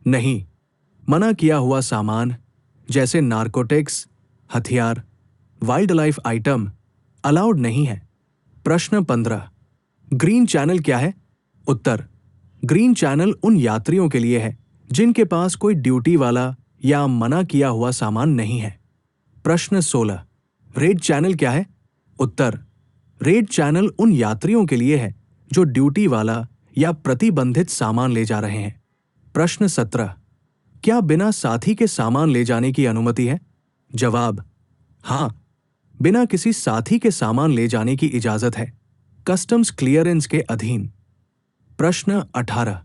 नहीं, मना किया हुआ सामान जैसे नारकोटिक्स, हथियार, वाइल्ड लाइफ आइटम अलाउड नहीं है। प्रश्न 15, ग्रीन चैनल क्या है? उत्तर, ग्रीन चैनल उन यात्रियों के लिए है जिनके पास कोई ड्यूटी वाला या मना किया हुआ सामान नहीं है। प्रश्न 16, रेड चैनल क्या है? उत्तर, रेड चैनल उन यात्रियों के लिए है जो ड्यूटी वाला या प्रतिबंधित सामान ले जा रहे हैं। प्रश्न 17, क्या बिना साथी के सामान ले जाने की अनुमति है? जवाब, हां, बिना किसी साथी के सामान ले जाने की इजाजत है, कस्टम्स क्लियरेंस के अधीन। प्रश्न 18,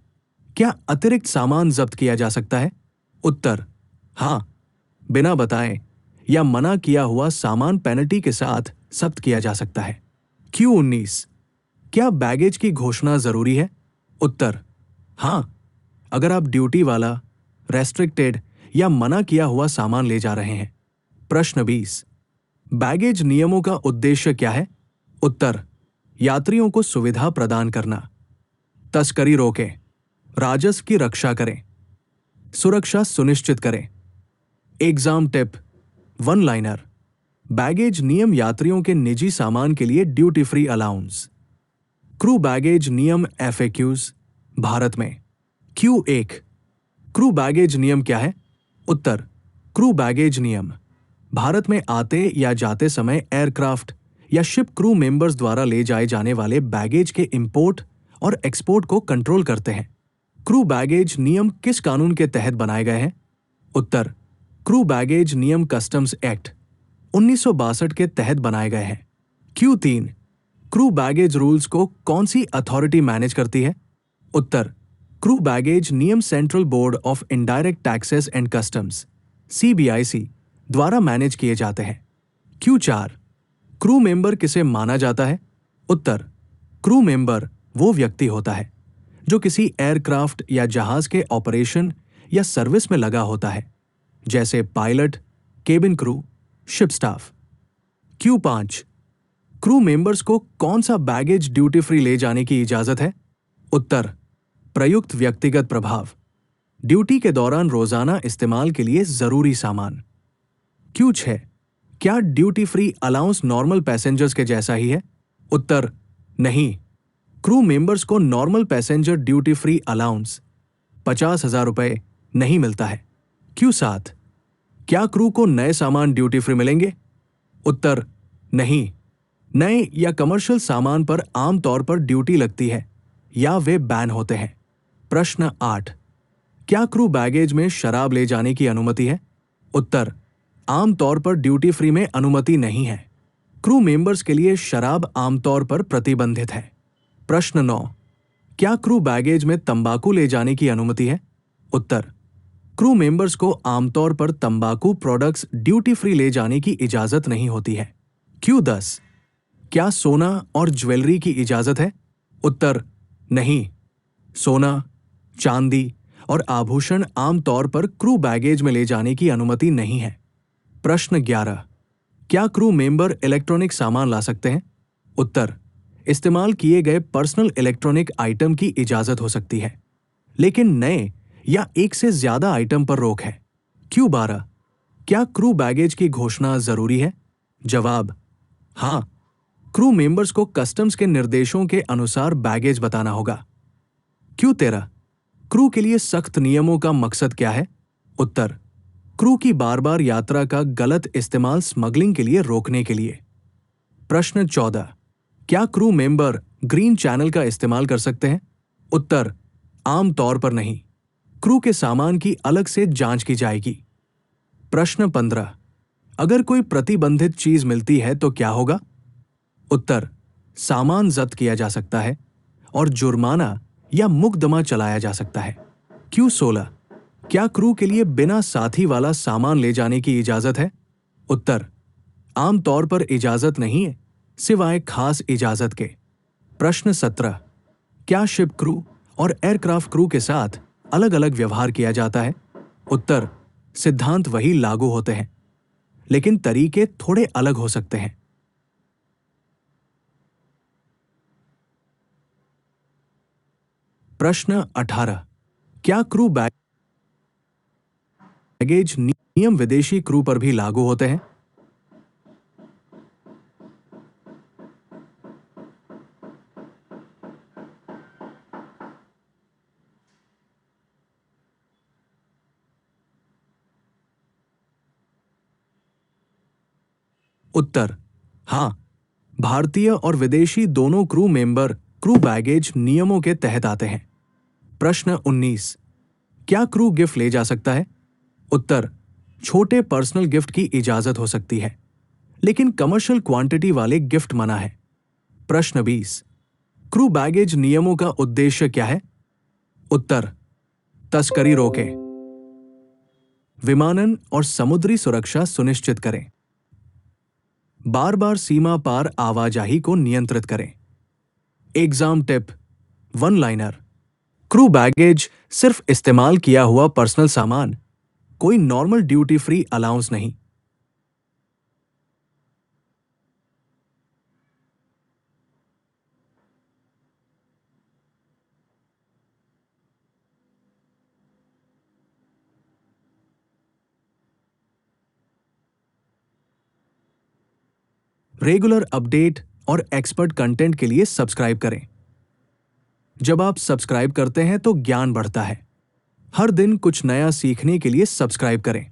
क्या अतिरिक्त सामान जब्त किया जा सकता है? उत्तर, हां, बिना बताए या मना किया हुआ सामान पेनल्टी के साथ जब्त किया जा सकता है। Q19, क्या बैगेज की घोषणा जरूरी है? उत्तर, हां, अगर आप ड्यूटी वाला, रेस्ट्रिक्टेड या मना किया हुआ सामान ले जा रहे हैं। प्रश्न 20। बैगेज नियमों का उद्देश्य क्या है? उत्तर: यात्रियों को सुविधा प्रदान करना, तस्करी रोकें, राजस्व की रक्षा करें, सुरक्षा सुनिश्चित करें। Exam tip, one liner. Baggage नियम यात्रियों के निजी सामान के लिए duty free allowance. Crew baggage नियम FAQs भारत में। Q1। क्रू बैगेज नियम क्या है? उत्तर: क्रू बैगेज नियम भारत में आते या जाते समय एयरक्राफ्ट या शिप क्रू मेंबर्स द्वारा ले जाए जाने वाले बैगेज के इंपोर्ट और एक्सपोर्ट को कंट्रोल करते हैं। क्रू बैगेज नियम किस कानून के तहत बनाए गए हैं? उत्तर: क्रू बैगेज नियम कस्टम्स एक्ट 1962 के तहत बनाए गए हैं। Q3। क्रू बैगेज रूल्स को कौन सी अथॉरिटी मैनेज करती है? उत्तर: क्रू बैगेज नियम central board of indirect taxes and customs CBIC द्वारा मैनेज किए जाते हैं। Q4। क्रू मेंबर किसे माना जाता है? उत्तर: क्रू मेंबर वो व्यक्ति होता है जो किसी एयरक्राफ्ट या जहाज के ऑपरेशन या सर्विस में लगा होता है, जैसे pilot, cabin crew, ship staff. Q5। Crew members को कौन सा बैगेज ड्यूटी फ्री ले जाने की इजाजत है? उत्तर: प्रयुक्त व्यक्तिगत प्रभाव, ड्यूटी के दौरान रोजाना इस्तेमाल के लिए जरूरी सामान। Q6। क्या duty free allowance normal passengers के जैसा ही है? उत्तर: नहीं। क्रू मेंबर्स को normal passenger duty free allowance 50,000 रुपए नहीं मिलता है। Q7। क्या क्रू को नए सामान ड्यूटी फ्री मिलेंगे? उत्तर: नहीं। नए या कमर्शियल सामान पर आमतौर पर ड्यूटी लगती है या वे बैन होते हैं। प्रश्न 8। क्या क्रू बैगेज में शराब ले जाने की अनुमति है? उत्तर: आमतौर पर ड्यूटी फ्री में अनुमति नहीं है। क्रू मेंबर्स के लिए शराब आमतौर पर प्रतिबंधित है। प्रश्न 9। क्या क्रू बैगेज में तंबाकू ले जाने की अनुमति है? उत्तर: क्रू मेंबर्स को आमतौर पर तंबाकू प्रोडक्ट्स ड्यूटी फ्री ले जाने की इजाजत नहीं होती है। Q10। क्या सोना और ज्वेलरी की इजाजत है? उत्तर: नहीं। सोना, चांदी और आभूषण आमतौर पर क्रू बैगेज में ले जाने की अनुमति नहीं है। प्रश्न 11। क्या क्रू मेंबर इलेक्ट्रॉनिक सामान ला सकते हैं? उत्तर: इस्तेमाल किए गए पर्सनल इलेक्ट्रॉनिक आइटम की इजाजत हो सकती है, लेकिन नए या एक से ज्यादा आइटम पर रोक है। Q12। क्या क्रू बैगेज की घोषणा जरूरी है? जवाब: हां। क्रू मेंबर्स को कस्टम्स के निर्देशों के अनुसार बैगेज बताना होगा। Q13। क्रू के लिए सख्त नियमों का मकसद क्या है? उत्तर: क्रू की बार-बार यात्रा का गलत इस्तेमाल स्मगलिंग के लिए रोकने के लिए। प्रश्न 14। क्या क्रू मेंबर ग्रीन चैनल का इस्तेमाल कर सकते हैं? उत्तर: आम तौर पर नहीं। क्रू के सामान की अलग से जांच की जाएगी। प्रश्न 15। अगर कोई प्रतिबंधित चीज मिलती है तो क्या होगा? उत्तर: सामान जब्त किया जा सकता है और जुर्माना या मुकदमा चलाया जा सकता है। Q16। क्या क्रू के लिए बिना साथी वाला सामान ले जाने की इजाजत है? उत्तर: आमतौर पर इजाजत नहीं है, सिवाय खास इजाजत के। प्रश्न 17। क्या शिप क्रू और एयरक्राफ्ट क्रू के साथ अलग अलग व्यवहार किया जाता है? उत्तर: सिद्धांत वही लागू होते हैं, लेकिन तरीके थोड़े अलग हो सकते हैं। प्रश्न 18। क्या क्रू बैगेज नियम विदेशी क्रू पर भी लागू होते हैं? उत्तर: हां। भारतीय और विदेशी दोनों क्रू मेंबर क्रू बैगेज नियमों के तहत आते हैं। प्रश्न 19। क्या क्रू गिफ्ट ले जा सकता है? उत्तर: छोटे पर्सनल गिफ्ट की इजाजत हो सकती है, लेकिन कमर्शियल क्वांटिटी वाले गिफ्ट मना है। प्रश्न 20। क्रू बैगेज नियमों का उद्देश्य क्या है? उत्तर: तस्करी रोकें, विमानन और समुद्री सुरक्षा सुनिश्चित करें, बार बार सीमा पार आवाजाही को नियंत्रित करें। Exam tip, one liner. Crew baggage सिर्फ इस्तेमाल किया हुआ पर्सनल सामान कोई नॉर्मल ड्यूटी फ्री अलाउंस नहीं। रेगुलर अपडेट और एक्सपर्ट कंटेंट के लिए सब्सक्राइब करें। जब आप सब्सक्राइब करते हैं तो ज्ञान बढ़ता है। हर दिन कुछ नया सीखने के लिए सब्सक्राइब करें।